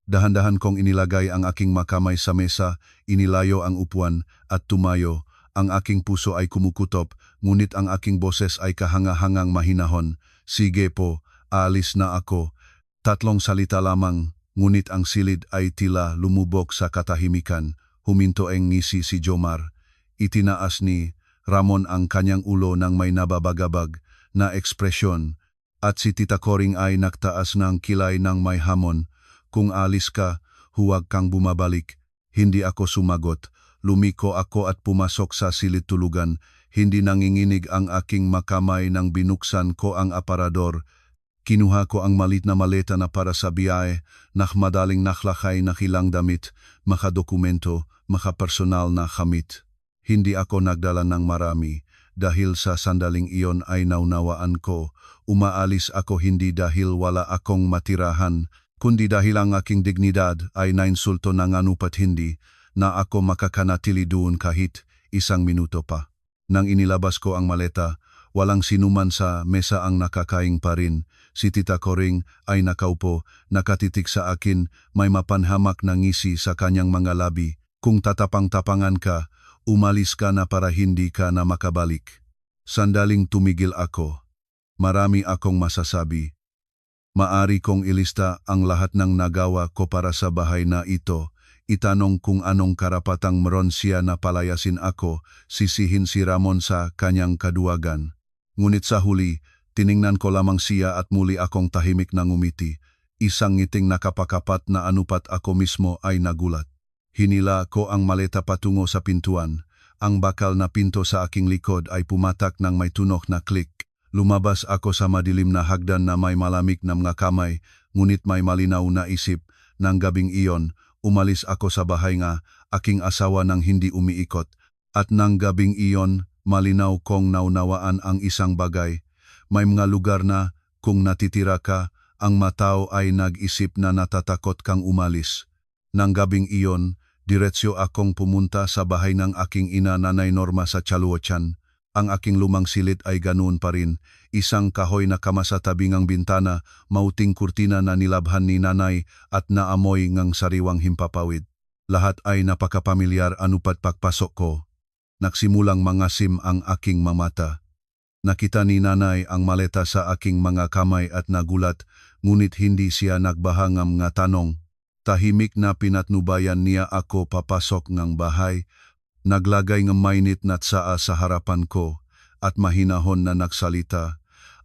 Dahan-dahan kong inilagay ang aking makamay sa mesa, inilayo ang upuan at tumayo. Ang aking puso ay kumukutop, ngunit ang aking boses ay kahanga-hangang mahinahon. Sige po, aalis na ako. 3 salita lamang, ngunit ang silid ay tila lumubog sa katahimikan. Huminto ang ngisi si Jomar. Itinaas ni Ramon ang kanyang ulo ng may nababagabag na ekspresyon, at si Tita Coring ay nagtaas ng kilay ng may hamon. Kung alis ka, huwag kang bumabalik. Hindi ako sumagot. Lumiko ako at pumasok sa silid tulugan. Hindi nanginginig ang aking makamay nang binuksan ko ang aparador. Kinuha ko ang malit na maleta na para sa biyahe, madaling naklakay na kilang damit, makadokumento, makapersonal na kamit. Hindi ako nagdala ng marami, dahil sa sandaling iyon ay naunawaan ko, umaalis ako hindi dahil wala akong matirahan, kundi dahil ang aking dignidad ay nainsulto ng anupat hindi, na ako makakanatili doon kahit 1 minuto pa. Nang inilabas ko ang maleta, walang sinuman sa mesa ang nakakaing pa rin. Si Tita Coring ay nakaupo, nakatitig sa akin, may mapanhamak na ngisi sa kanyang mga labi. Kung tatapang-tapangan ka, umalis ka na para hindi ka na makabalik. Sandaling tumigil ako. Marami akong masasabi. Maari kong ilista ang lahat ng nagawa ko para sa bahay na ito. Itanong kung anong karapatang meron siya na palayasin ako, sisihin si Ramon sa kanyang kaduwagan. Ngunit sa huli, tiningnan ko lamang siya at muli akong tahimik na ngumiti. Isang ngiting nakapakapat na anupat ako mismo ay nagulat. Hinila ko ang maleta patungo sa pintuan. Ang bakal na pinto sa aking likod ay pumatak ng may tunok na klik. Lumabas ako sa madilim na hagdan na may malamig na mga kamay, ngunit may malinaw na isip. Nang gabing iyon, umalis ako sa bahay nga, aking asawa nang hindi umiikot. At nang gabing iyon, malinaw kong naunawaan ang isang bagay. May mga lugar na, kung natitira ka, ang matao ay nag-isip na natatakot kang umalis. Nang gabing iyon, diretsyo akong pumunta sa bahay ng aking ina Nanay Norma sa Chaluotian. Ang aking lumang silid ay ganoon pa rin. Isang kahoy na kama sa tabing ang bintana, mauting kurtina na nilabhan ni nanay at naamoy ngang sariwang himpapawid. Lahat ay napakapamilyar anupat pagpasok ko. Nagsimulang mangasim ang aking mamata. Nakita ni nanay ang maleta sa aking mga kamay at nagulat, ngunit hindi siya nagbahangam nga tanong. Tahimik na pinatnubayan niya ako papasok ng bahay, naglagay ng mainit na tsaa sa harapan ko at mahinahon na nagsalita.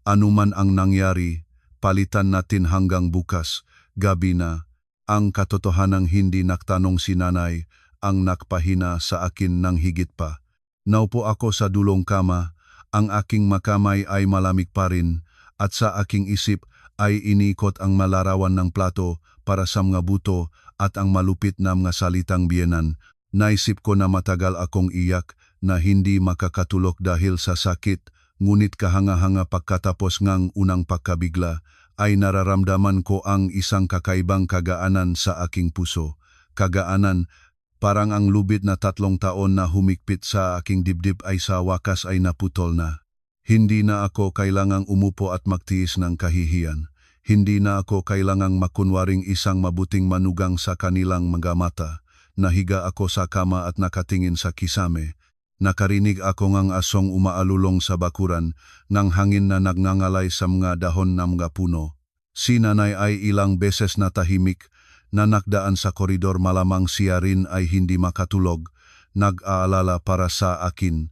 Anuman ang nangyari, palitan natin hanggang bukas, gabi na. Ang katotohanang hindi naktanong si nanay ang nakpahina sa akin ng higit pa. Naupo ako sa dulong kama, ang aking makamay ay malamig pa rin, at sa aking isip ay inikot ang malarawan ng plato para sa mga buto at ang malupit na mga salitang biyenan. Naisip ko na matagal akong iyak na hindi makakatulog dahil sa sakit, ngunit kahanga-hanga pagkatapos ngang unang pagkabigla, ay nararamdaman ko ang isang kakaibang kagaanan sa aking puso. Kagaanan, parang ang lubid na 3 taon na humigpit sa aking dibdib ay sa wakas ay naputol na. Hindi na ako kailangang umupo at magtiis ng kahihiyan. Hindi na ako kailangang makunwaring isang mabuting manugang sa kanilang mga mata. Nahiga ako sa kama at nakatingin sa kisame. Nakarinig ako ngang asong umaalulong sa bakuran, ng hangin na nagngangalay sa mga dahon ng mga puno. Si nanay ay ilang beses na tahimik, na nakdaan sa koridor malamang siya rin ay hindi makatulog, nag-aalala para sa akin.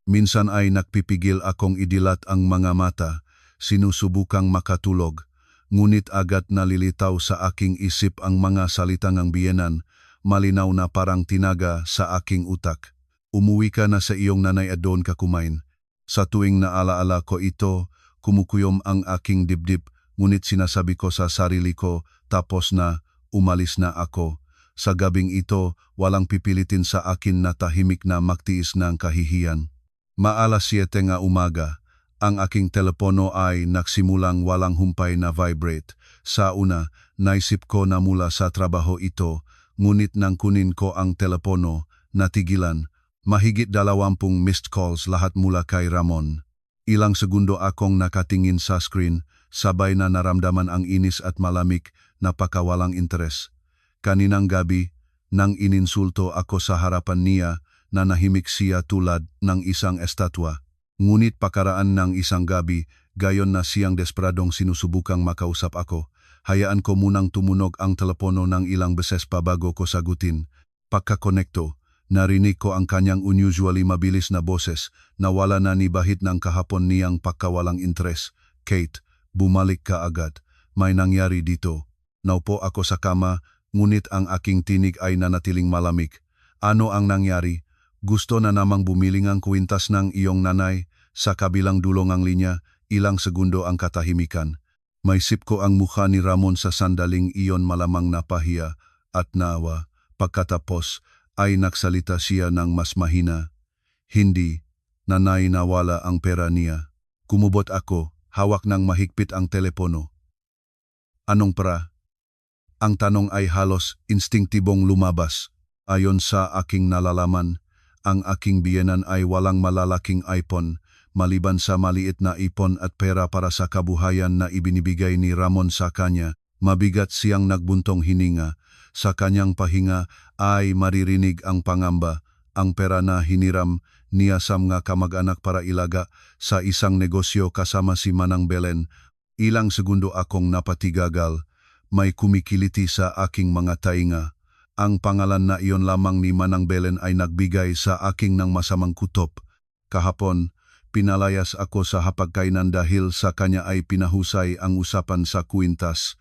Minsan ay nagpipigil akong idilat ang mga mata, sinusubukang makatulog, ngunit agad nalilitaw sa aking isip ang mga salitang ang biyenan, malinaw na parang tinaga sa aking utak. Umuwi ka na sa iyong nanay at doon ka kumain. Sa tuwing naalaala ko ito, kumukuyom ang aking dibdib, ngunit sinasabi ko sa sarili ko, tapos na, umalis na ako. Sa gabing ito, walang pipilitin sa akin na tahimik na magtiis ng kahihiyan. Maalas 7 nga umaga, ang aking telepono ay nagsimulang walang humpay na vibrate. Sa una, naisip ko na mula sa trabaho ito, ngunit nang kunin ko ang telepono, natigilan. Mahigit 20 missed calls lahat mula kay Ramon. Ilang segundo akong nakatingin sa screen, sabay na naramdaman ang inis at malamig na pakawalang interes. Kaninang gabi, nang ininsulto ako sa harapan niya, na nahimik siya tulad ng isang estatwa. Ngunit pakaraan ng isang gabi, gayon na siyang desperadong sinusubukang makausap ako. Hayaan ko munang tumunog ang telepono ng ilang beses pa bago ko sagutin. Pagkakonekto, narinig ko ang kanyang unusually mabilis na boses na wala na ni bahid ng kahapon niyang pagkawalang interes. Kate, bumalik ka agad. May nangyari dito. Naupo ako sa kama, ngunit ang aking tinig ay nanatiling malamig. Ano ang nangyari? Gusto na namang bumiling ang kwintas ng iyong nanay. Sa kabilang dulong ang linya, ilang segundo ang katahimikan. Maisip ko ang mukha ni Ramon sa sandaling iyon, malamang napahiya at nawa. Pagkatapos, ay nagsalita siya ng mas mahina. Hindi, nanay, nawala ang pera niya. Kumubot ako, hawak ng mahigpit ang telepono. Anong pera? Ang tanong ay halos instinktibong lumabas. Ayon sa aking nalalaman, ang aking biyenan ay walang malalaking ipon, maliban sa maliit na ipon at pera para sa kabuhayan na ibinibigay ni Ramon sa kanya. Mabigat siyang nagbuntong hininga. Sa kanyang pahinga ay maririnig ang pangamba, ang pera na hiniram niya sa mga kamag-anak para ilaga sa isang negosyo kasama si Manang Belen. Ilang segundo akong napatigagal, may kumikiliti sa aking mga tainga. Ang pangalan na iyon lamang ni Manang Belen ay nagbigay sa aking ng masamang kutop. Kahapon, pinalayas ako sa hapagkainan dahil sa kanya ay pinahusay ang usapan sa kwintas.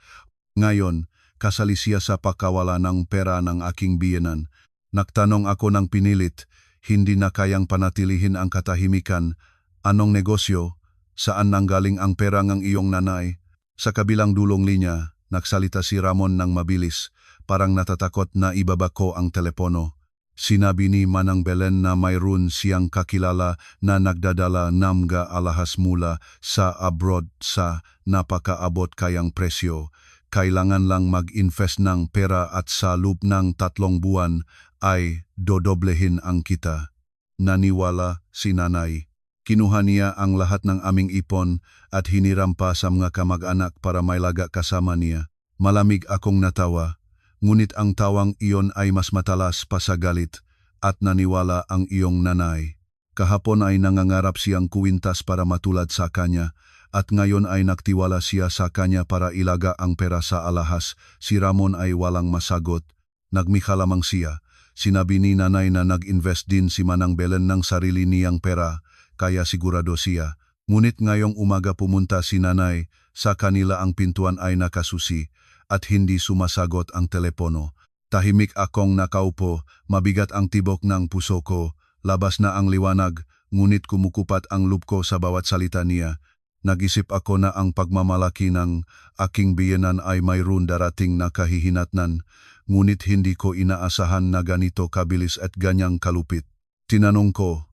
Ngayon, kasali siya sa pagkawala ng pera ng aking biyenan. Nagtanong ako ng pinilit, hindi na kayang panatilihin ang katahimikan. Anong negosyo? Saan nanggaling ang pera ng iyong nanay? Sa kabilang dulong linya, nagsalita si Ramon ng mabilis, parang natatakot na ibaba ko ang telepono. Sinabi ni Manang Belen na mayroon siyang kakilala na nagdadala ng mga alahas mula sa abroad sa napakaabot kayang presyo. Kailangan lang mag-invest ng pera at sa loob ng 3 buwan ay dodoblehin ang kita. Naniwala si nanay. Kinuha niya ang lahat ng aming ipon at hiniram pa sa mga kamag-anak para mailaga kasama niya. Malamig akong natawa, ngunit ang tawang iyon ay mas matalas pa sa galit at naniwala ang iyong nanay. Kahapon ay nangangarap siyang kwintas para matulad sa kanya, at ngayon ay nagtiwala siya sa kanya para ilaga ang pera sa alahas. Si Ramon ay walang masagot. Nagmikha lamang siya. Sinabi ni nanay na nag-invest din si Manang Belen ng sarili niyang pera, kaya sigurado siya. Ngunit ngayong umaga pumunta si nanay, sa kanila ang pintuan ay nakasusi. at hindi sumasagot ang telepono. Tahimik akong nakaupo, mabigat ang tibok ng puso ko, labas na ang liwanag, ngunit kumukupat ang loob ko sa bawat salita niya. Nag-isip ako na ang pagmamalaki ng aking biyenan ay mayroon darating na kahihinatnan, ngunit hindi ko inaasahan na ganito kabilis at ganyang kalupit. Tinanong ko,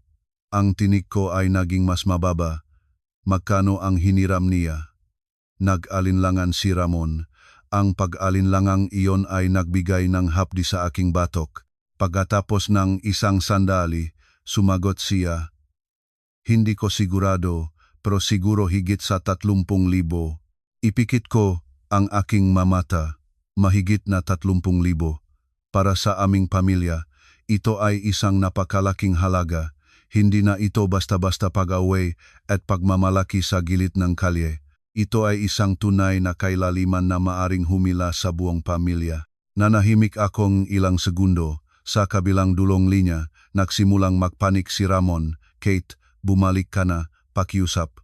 ang tinig ko ay naging mas mababa. Magkano ang hiniram niya? Nag-alinlangan si Ramon. Ang pag-alinlangang iyon ay nagbigay ng hapdi sa aking batok. Pagkatapos ng isang sandali, sumagot siya. Hindi ko sigurado, pero siguro higit sa 30,000. Ipikit ko ang aking mamata, mahigit na 30,000. Para sa aming pamilya, ito ay isang napakalaking halaga. Hindi na ito basta-basta pag-away at pagmamalaki sa gilid ng kalye. Ito ay isang tunay na kailaliman na maaring humila sa buong pamilya. Nanahimik akong ilang segundo. Sa kabilang dulong linya, nagsimulang magpanik si Ramon. Kate, bumalik ka na, pakiusap.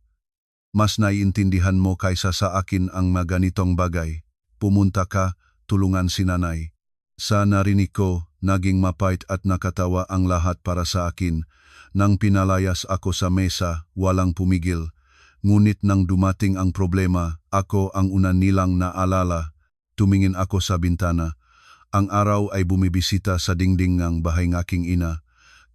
Mas naiintindihan mo kaysa sa akin ang maganitong bagay. Pumunta ka, tulungan si nanay. Sa narinig ko, naging mapait at nakatawa ang lahat para sa akin. Nang pinalayas ako sa mesa, walang pumigil. Ngunit nang dumating ang problema, ako ang una nilang naalala. Tumingin ako sa bintana. Ang araw ay bumibisita sa dingding ng bahay ng aking ina.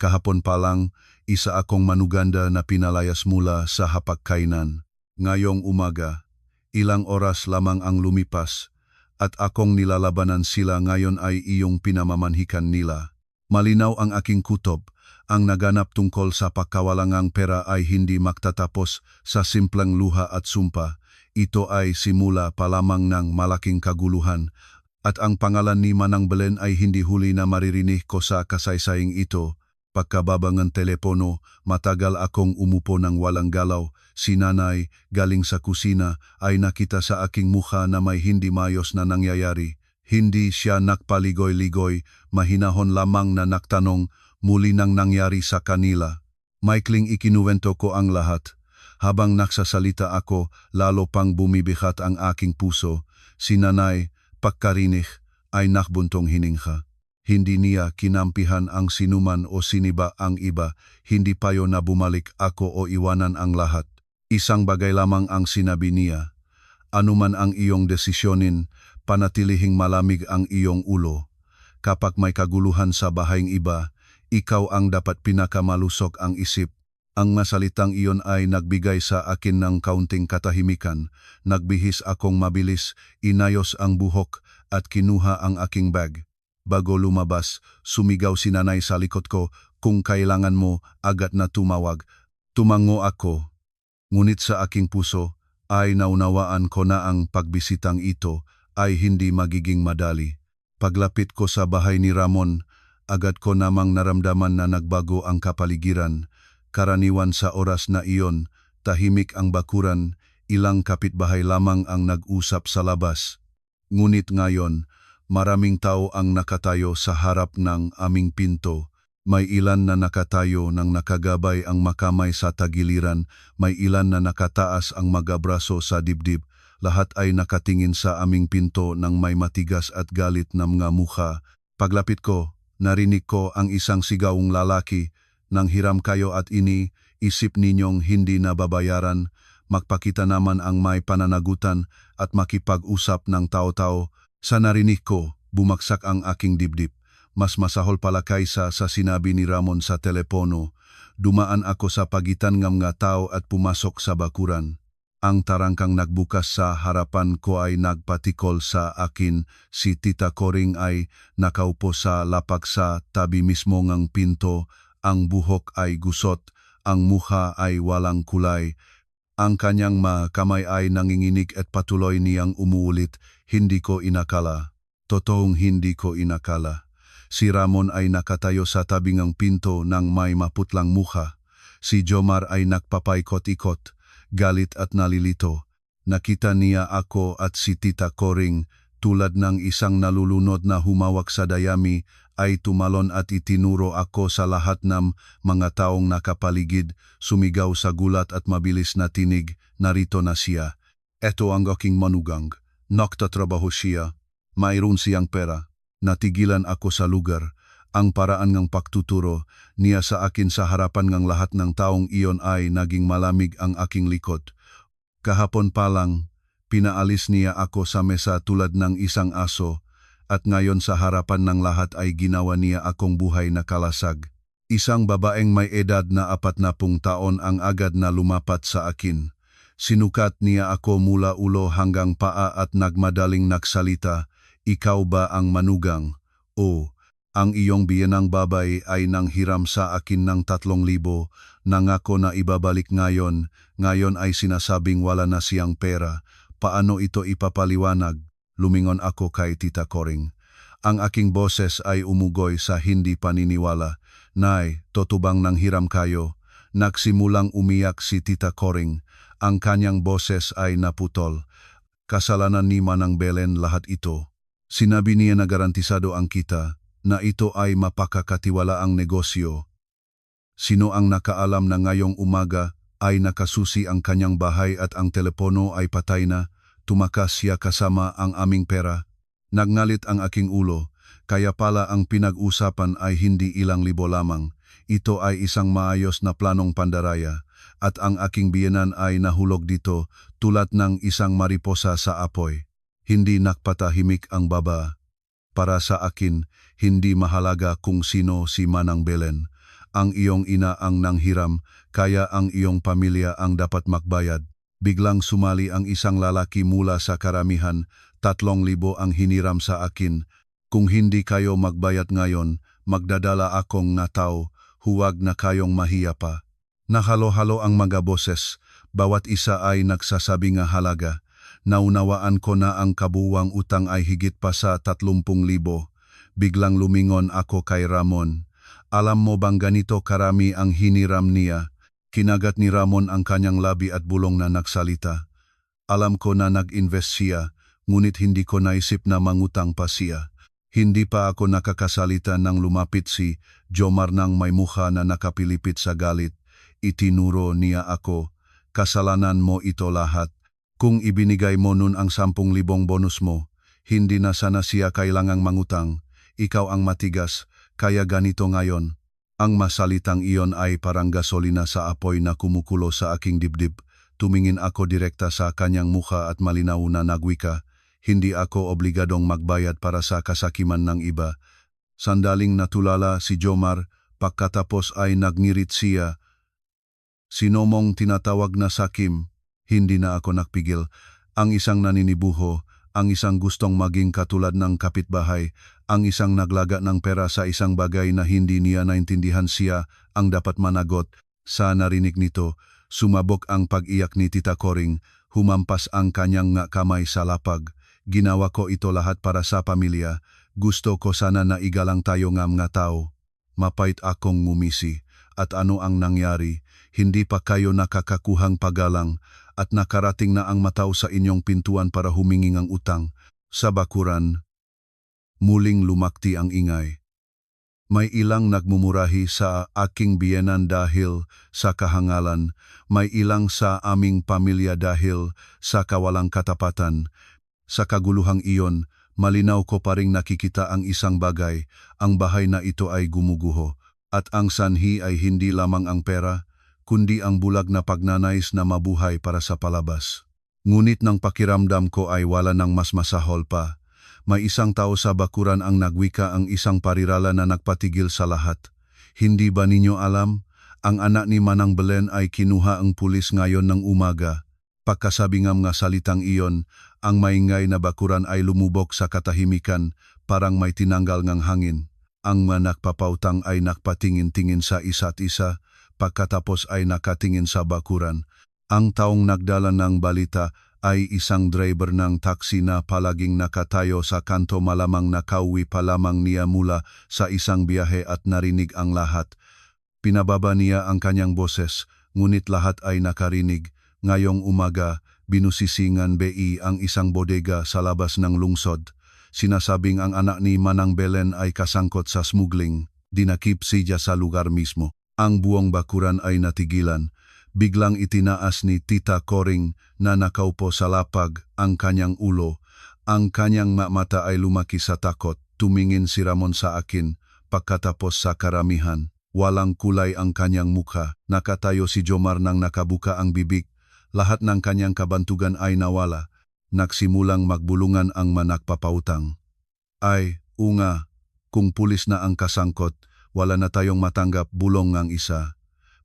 Kahapon pa lang, isa akong manuganda na pinalayas mula sa hapagkainan. Ngayong umaga, ilang oras lamang ang lumipas, at akong nilalabanan sila ngayon ay iyong pinamamanhikan nila. Malinaw ang aking kutob. Ang naganap tungkol sa pagkawalangang pera ay hindi magtatapos sa simpleng luha at sumpa. Ito ay simula pa lamang ng malaking kaguluhan, at ang pangalan ni Manang Belen ay hindi huli na maririnig ko sa kasaysaying ito. Pagkababa ng telepono, matagal akong umupo ng walang galaw. Si nanay, galing sa kusina, ay nakita sa aking mukha na may hindi mayos na nangyayari. Hindi siya nakpaligoy-ligoy, mahinahon lamang na naktanong, muli nang nangyari sa kanila. Maikling ikinuwento ko ang lahat. Habang nagsasalita ako, lalo pang bumibigat ang aking puso. Si nanay, pagkarinig, ay nakbuntong hiningha. Hindi niya kinampihan ang sinuman o siniba ang iba, hindi payo na bumalik ako o iwanan ang lahat. Isang bagay lamang ang sinabi niya. Anuman ang iyong desisyonin, panatilihing malamig ang iyong ulo. Kapag may kaguluhan sa bahayng iba, ikaw ang dapat pinakamalusok ang isip. Ang masalitang iyon ay nagbigay sa akin ng kaunting katahimikan. Nagbihis akong mabilis, inayos ang buhok at kinuha ang aking bag. Bago lumabas, sumigaw si nanay sa likod ko, kung kailangan mo, agad na tumawag. Tumango ako. Ngunit sa aking puso, ay naunawaan ko na ang pagbisitang ito ay hindi magiging madali. Paglapit ko sa bahay ni Ramon, agad ko namang naramdaman na nagbago ang kapaligiran. Karaniwan sa oras na iyon, tahimik ang bakuran, ilang kapitbahay lamang ang nag-usap sa labas. Ngunit ngayon, maraming tao ang nakatayo sa harap ng aming pinto. May ilan na nakatayo nang nakagabay ang makamay sa tagiliran, may ilan na nakataas ang magabraso sa dibdib. Lahat ay nakatingin sa aming pinto ng may matigas at galit na mga mukha. Paglapit ko, narinig ko ang isang sigawong lalaki. Nang hiram kayo at ini, isip ninyong hindi na babayaran, magpakita naman ang may pananagutan at makipag-usap ng tao-tao. Sa narinig ko, bumagsak ang aking dibdib. Mas masahol pala kaysa sa sinabi ni Ramon sa telepono. Dumaan ako sa pagitan ng mga tao at pumasok sa bakuran. Ang tarangkang nagbukas sa harapan ko ay nagpatikol sa akin. Si Tita Coring ay nakaupo sa lapag sa tabi mismo ng pinto. Ang buhok ay gusot, ang mukha ay walang kulay. Ang kanyang mga kamay ay nanginginig at patuloy niyang umuulit, hindi ko inakala. Totoong hindi ko inakala. Si Ramon ay nakatayo sa tabi ng pinto ng may maputlang mukha. Si Jomar ay nagpapaikot-ikot, galit at nalilito. Nakita niya ako at si Tita Coring, tulad ng isang nalulunod na humawak sa dayami, ay tumalon at itinuro ako sa lahat ng mga taong nakapaligid, sumigaw sa gulat at mabilis na tinig, narito na siya. Eto ang aking manugang. Nagtatrabaho siya, mayroon siyang pera. Natigilan ako sa lugar. Ang paraan ng pagtuturo niya sa akin sa harapan ng lahat ng taong iyon ay naging malamig ang aking likod. Kahapon pa lang, pinaalis niya ako sa mesa tulad ng isang aso at ngayon sa harapan ng lahat ay ginawa niya akong buhay na kalasag. Isang babaeng may edad na 40 taon ang agad na lumapat sa akin. Sinukat niya ako mula ulo hanggang paa at nagmadaling nagsalita, "Ikaw ba ang manugang? O, ang iyong biyenang babay ay nanghiram sa akin ng 3,000, nangako na ibabalik ngayon ay sinasabing wala na siyang pera. Paano ito ipapaliwanag?" Lumingon ako kay Tita Coring. Ang aking boses ay umugoy sa hindi paniniwala. "Nay, totoo nanghiram kayo?" Nagsimulang umiyak si Tita Coring. Ang kanyang boses ay naputol. "Kasalanan ni Manang Belen lahat ito. Sinabi niya na garantisado ang kita, na ito ay mapakakatiwalaang negosyo. Sino ang nakaalam na ngayong umaga ay nakasusi ang kanyang bahay at ang telepono ay patay na, tumakas siya kasama ang aming pera." Nagngalit ang aking ulo, kaya pala ang pinag-usapan ay hindi ilang libo lamang. Ito ay isang maayos na planong pandaraya. At ang aking biyenan ay nahulog dito tulad ng isang mariposa sa apoy. Hindi nakpatahimik ang baba. Para sa akin, hindi mahalaga kung sino si Manang Belen. Ang iyong ina ang nanghiram, kaya ang iyong pamilya ang dapat magbayad. Biglang sumali ang isang lalaki mula sa karamihan, 3,000 ang hiniram sa akin. Kung hindi kayo magbayad ngayon, magdadala akong nataw, huwag na kayong mahiya pa. Nahalo-halo ang mga boses, bawat isa ay nagsasabi nga halaga. Naunawaan ko na ang kabuwang utang ay higit pa sa 30,000. Biglang lumingon ako kay Ramon. "Alam mo bang ganito karami ang hiniram niya?" Kinagat ni Ramon ang kanyang labi at bulong na nagsalita. "Alam ko na nag-invest siya, ngunit hindi ko naisip na mangutang pa siya." Hindi pa ako nakakasalita nang lumapit si Jomar nang may mukha na nakapilipit sa galit. Itinuro niya ako, "Kasalanan mo ito lahat. Kung ibinigay mo nun ang 10,000 bonus mo, hindi na sana siya kailangang mangutang. Ikaw ang matigas, kaya ganito ngayon." Ang masalitang iyon ay parang gasolina sa apoy na kumukulo sa aking dibdib. Tumingin ako direkta sa kanyang mukha at malinaw na nagwika, "Hindi ako obligadong magbayad para sa kasakiman ng iba." Sandaling natulala si Jomar, pagkatapos ay nagngirit siya. "Sino mong tinatawag na sakim?" Hindi na ako nakpigil. Ang isang naninibuho, ang isang gustong maging katulad ng kapitbahay, ang isang naglaga ng pera sa isang bagay na hindi niya naintindihan, siya ang dapat managot. Sa narinig nito, sumabog ang pag-iyak ni Tita Coring, humampas ang kanyang nga kamay sa lapag. "Ginawa ko ito lahat para sa pamilya. Gusto ko sana na igalang tayo ng mga tao." Mapait akong ngumisi. "At ano ang nangyari? Hindi pa kayo nakakakuhang pagalang at nakarating na ang matao sa inyong pintuan para humingi ng utang." Sa bakuran, muling lumakti ang ingay. May ilang nagmumurahi sa aking biyenan dahil sa kahangalan, may ilang sa aming pamilya dahil sa kawalang katapatan. Sa kaguluhang iyon, malinaw ko pa ring nakikita ang isang bagay, ang bahay na ito ay gumuguho. At ang sanhi ay hindi lamang ang pera, kundi ang bulag na pagnanais na mabuhay para sa palabas. Ngunit nang pakiramdam ko ay wala nang mas masahol pa. May isang tao sa bakuran ang nagwika, ang isang parirala na nagpatigil sa lahat. "Hindi ba ninyo alam? Ang anak ni Manang Belen ay kinuha ang pulis ngayon ng umaga." Pagkasabi ng mga salitang iyon, ang maingay na bakuran ay lumubog sa katahimikan, parang may tinanggal ng hangin. Ang mga nagpapautang ay nakpatingin-tingin sa isa't isa, pagkatapos ay nakatingin sa bakuran. Ang taong nagdala ng balita ay isang driver ng taxi na palaging nakatayo sa kanto, malamang nakauwi pa lamang niya mula sa isang biyahe at narinig ang lahat. Pinababa niya ang kanyang boses, ngunit lahat ay nakarinig. Ngayong umaga, binusisingan BI ang isang bodega sa labas ng lungsod. Sinasabing ang anak ni Manang Belen ay kasangkot sa smuggling. Dinakip siya sa lugar mismo. Ang buong bakuran ay natigilan. Biglang itinaas ni Tita Coring na nakaupo sa lapag ang kanyang ulo. Ang kanyang mata ay lumaki sa takot. Tumingin si Ramon sa akin. Pagkatapos sa karamihan, walang kulay ang kanyang mukha. Nakatayo si Jomar nang nakabuka ang bibig. Lahat ng kanyang kabantugan ay nawala. Nagsimulang magbulungan ang manakpapautang. Ay, unga, kung pulis na ang kasangkot, wala na tayong matanggap bulong ng isa.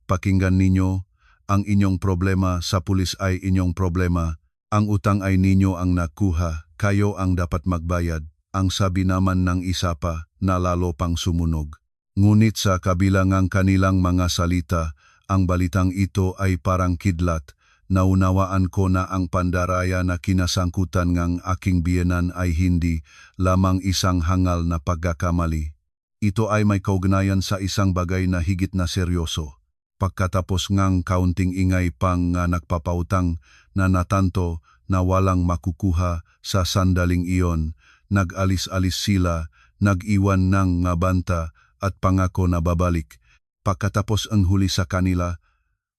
Pakinggan ninyo, ang inyong problema sa pulis ay inyong problema. Ang utang ay ninyo ang nakuha, kayo ang dapat magbayad. Ang sabi naman ng isa pa na lalo pang sumunog. Ngunit sa kabila ng kanilang mga salita, ang balitang ito ay parang kidlat. Naunawaan ko na ang pandaraya na kinasangkutan ng aking biyenan ay hindi lamang isang hangal na pagkakamali. Ito ay may kaugnayan sa isang bagay na higit na seryoso. Pagkatapos ngang kaunting ingay pang nga nagpapautang na natanto na walang makukuha sa sandaling iyon, nag-alis-alis sila, nag-iwan ng nga banta at pangako na babalik. Pagkatapos ang huli sa kanila,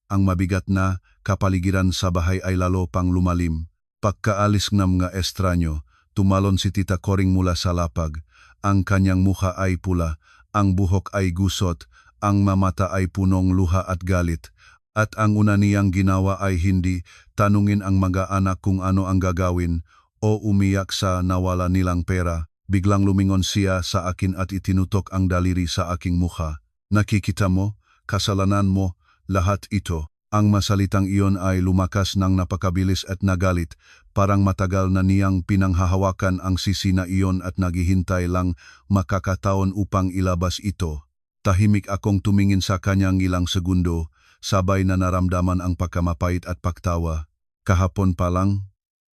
ang mabigat na kapaligiran sa bahay ay lalo pang lumalim. Pagkaalis ng mga estranyo, tumalon si Tita Coring mula sa lapag. Ang kanyang mukha ay pula, ang buhok ay gusot, ang mamata ay punong luha at galit. At ang una niyang ginawa ay hindi tanungin ang mga anak kung ano ang gagawin o umiyak sa nawala nilang pera. Biglang lumingon siya sa akin at itinutok ang daliri sa aking mukha. Nakikita mo, kasalanan mo, lahat ito. Ang masalitang iyon ay lumakas ng napakabilis at nagalit. Parang matagal na niyang pinanghahawakan ang sisi na iyon at naghihintay lang makakataon upang ilabas ito. Tahimik akong tumingin sa kanyang ilang segundo, sabay na naramdaman ang pagkamapait at pagtawa. Kahapon pa lang,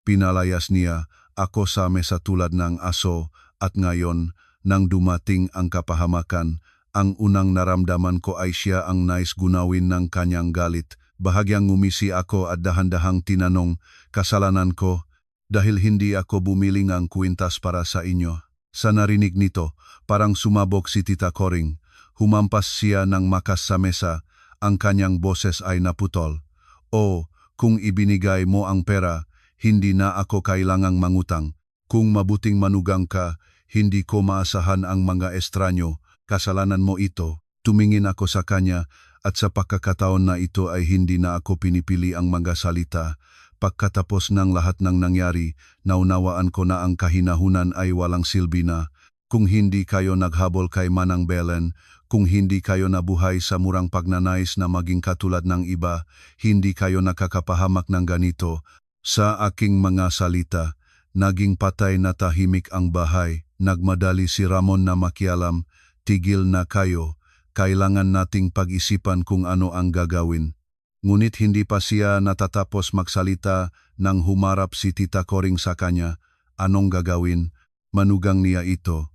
pinalayas niya ako sa mesa tulad ng aso at ngayon, nang dumating ang kapahamakan, ang unang naramdaman ko ay siya ang nais gunawin ng kanyang galit. Bahagyang ngumisi ako at dahan-dahang tinanong, kasalanan ko dahil hindi ako bumili ng kwintas para sa inyo. Sa narinig nito, parang sumabog si Tita Coring. Humampas siya ng makas sa mesa, ang kanyang boses ay naputol. O, kung ibinigay mo ang pera, hindi na ako kailangang mangutang. Kung mabuting manugang ka, hindi ko maasahan ang mga estranyo. Kasalanan mo ito. Tumingin ako sa kanya at sa pagkakataon na ito ay hindi na ako pinipili ang mga salita. Pagkatapos ng lahat ng nangyari, naunawaan ko na ang kahinahunan ay walang silbi na. Kung hindi kayo naghabol kay Manang Belen, kung hindi kayo nabuhay sa murang pagnanais na maging katulad ng iba, hindi kayo nakakapahamak ng ganito. Sa aking mga salita, naging patay na tahimik ang bahay. Nagmadali si Ramon na makialam. Tigil na kayo. Kailangan nating pag-isipan kung ano ang gagawin. Ngunit hindi pa siya natatapos magsalita nang humarap si Tita Coring sa kanya. Anong gagawin? Manugang niya ito.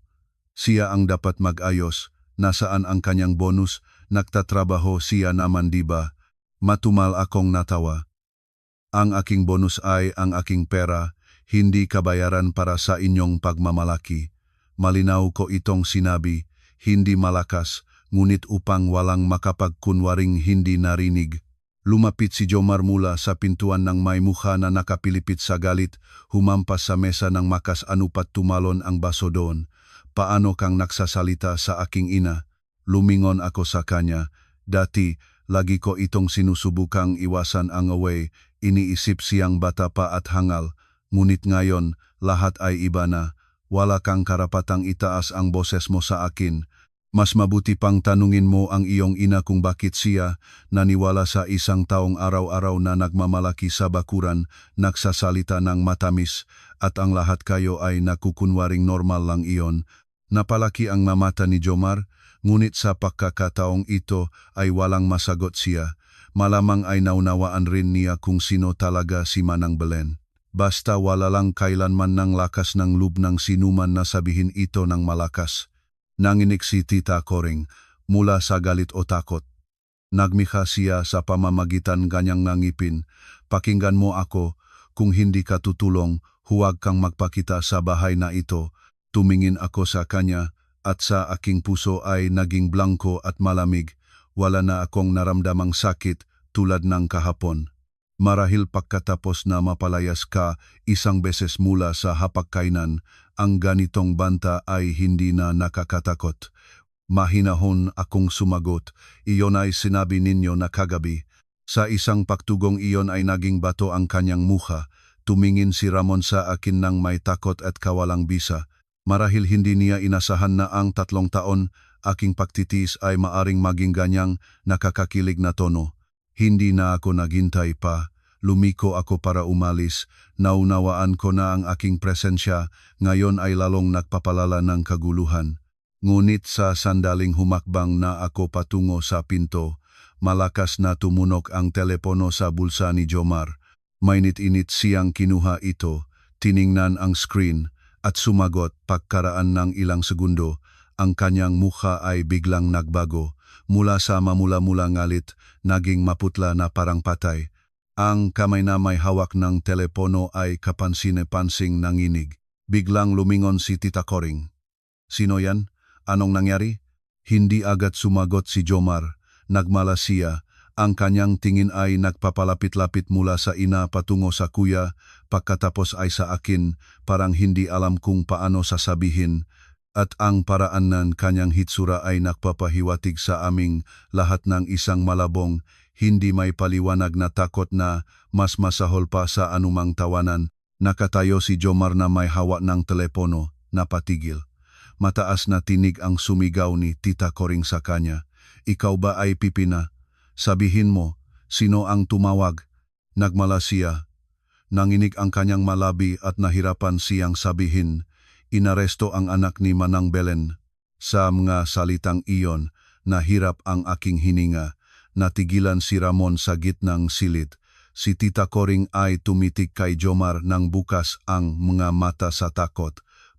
Siya ang dapat mag-ayos. Nasaan ang kanyang bonus? Nagtatrabaho siya naman diba? Matumal akong natawa. Ang aking bonus ay ang aking pera, hindi kabayaran para sa inyong pagmamalaki. Malinaw ko itong sinabi, hindi malakas, ngunit upang walang makapagkunwaring hindi narinig. Lumapit si Jomar mula sa pintuan ng may mukha na nakapilipit sa galit, humampas sa mesa ng makas anupat tumalon ang baso doon. Paano kang nagsasalita sa aking ina? Lumingon ako sa kanya. Dati, lagi ko itong sinusubukang iwasan ang away, iniisip siyang bata pa at hangal. Ngunit ngayon, lahat ay iba na. Wala kang karapatang itaas ang boses mo sa akin. Mas mabuti pang tanungin mo ang iyong ina kung bakit siya naniwala sa isang taong araw-araw na nagmamalaki sa bakuran, nagsasalita ng matamis, at ang lahat kayo ay nakukunwaring normal lang iyon. Napalaki ang mamata ni Jomar, ngunit sa pagkakataong ito ay walang masagot siya. Malamang ay naunawaan rin niya kung sino talaga si Manang Belen. Basta wala lang kailanman ng lakas ng loob ng sinuman na sabihin ito ng malakas. Nanginig si Tita Coring mula sa galit o takot. Nagmikha siya sa pamamagitan ganyang ngipin. Pakinggan mo ako, kung hindi ka tutulong, huwag kang magpakita sa bahay na ito. Tumingin ako sa kanya at sa aking puso ay naging blangko at malamig. Wala na akong naramdamang sakit tulad ng kahapon. Marahil pagkatapos na mapalayas ka isang beses mula sa hapagkainan, ang ganitong banta ay hindi na nakakatakot. Mahinahon akong sumagot, iyon ay sinabi ninyo na kagabi. Sa isang pagtugong iyon ay naging bato ang kanyang mukha. Tumingin si Ramon sa akin ng may takot at kawalang bisa. Marahil hindi niya inasahan na ang 3 taon, aking pagtitiis ay maaring maging ganyang nakakakilig na tono. Hindi na ako naghintay pa. Lumiko ako para umalis. Naunawaan ko na ang aking presensya, ngayon ay lalong nagpapalala ng kaguluhan. Ngunit sa sandaling humakbang na ako patungo sa pinto, malakas na tumunok ang telepono sa bulsa ni Jomar. Mainit-init siyang kinuha ito, tiningnan ang screen at sumagot. Pagkaraan ng ilang segundo, ang kanyang mukha ay biglang nagbago. Mula sa mamula-mula ngalit, naging maputla na parang patay. Ang kamay na may hawak ng telepono ay kapansin-pansing nanginig. Biglang lumingon si Tita Coring. "Sino yan? Anong nangyari?" Hindi agad sumagot si Jomar. Nagmala siya. Ang kanyang tingin ay nagpapalapit-lapit mula sa ina patungo sa kuya, pagkatapos ay sa akin, parang hindi alam kung paano sasabihin. At ang paraan ng kanyang hitsura ay nagpapahiwatig sa aming lahat ng isang malabong, hindi may paliwanag na takot na mas masahol pa sa anumang tawanan. Nakatayo si Jomar na may hawak ng telepono, napatigil. Mataas na tinig ang sumigaw ni Tita Coring sa kanya. "Ikaw ba ay Pipina? Sabihin mo, sino ang tumawag?" Nagmala siya. Nanginig ang kanyang malabi at nahirapan siyang sabihin, "Inaresto ang anak ni Manang Belen." Sa mga salitang iyon, nahirap ang aking hininga. Natigilan si Ramon sa gitnang silid. Si Tita Coring ay tumitig kay Jomar nang bukas ang mga mata sa takot.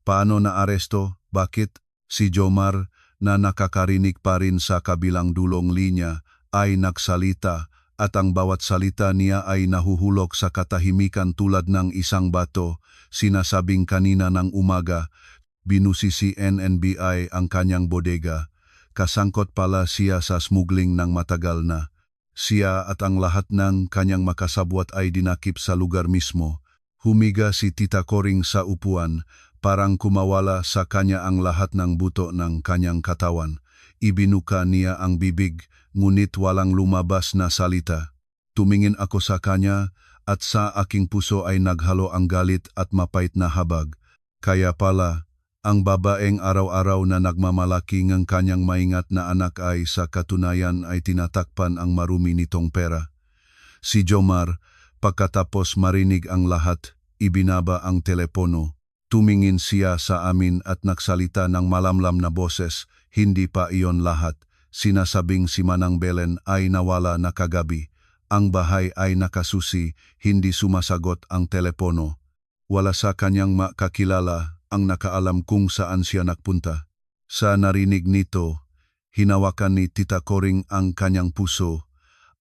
"Paano naaresto? Bakit?" Si Jomar, na nakakarinig pa rin sa kabilang dulong linya, ay nagsalita, at ang bawat salita niya ay nahuhulog sa katahimikan tulad ng isang bato. Sinasabing kanina ng umaga, binusisi NNBI ang kanyang bodega. Kasangkot pala siya sa smuggling ng matagal na. Siya at ang lahat ng kanyang makasabwat ay dinakip sa lugar mismo. Humiga si Tita Coring sa upuan, parang kumawala sa kanya ang lahat ng buto ng kanyang katawan. Ibinuka niya ang bibig, ngunit walang lumabas na salita. Tumingin ako sa kanya, at sa aking puso ay naghalo ang galit at mapait na habag. Kaya pala, ang babaeng araw-araw na nagmamalaki ng kanyang maingat na anak ay sa katunayan ay tinatakpan ang marumi nitong pera. Si Jomar, pagkatapos marinig ang lahat, ibinaba ang telepono. Tumingin siya sa amin at nagsalita ng malamlam na boses. Hindi pa iyon lahat. Sinasabing si Manang Belen ay nawala na kagabi. Ang bahay ay nakasusi, hindi sumasagot ang telepono. Wala sa kanyang makakilala ang nakaalam kung saan siya nagpunta. Sa narinig nito, hinawakan ni Tita Coring ang kanyang puso.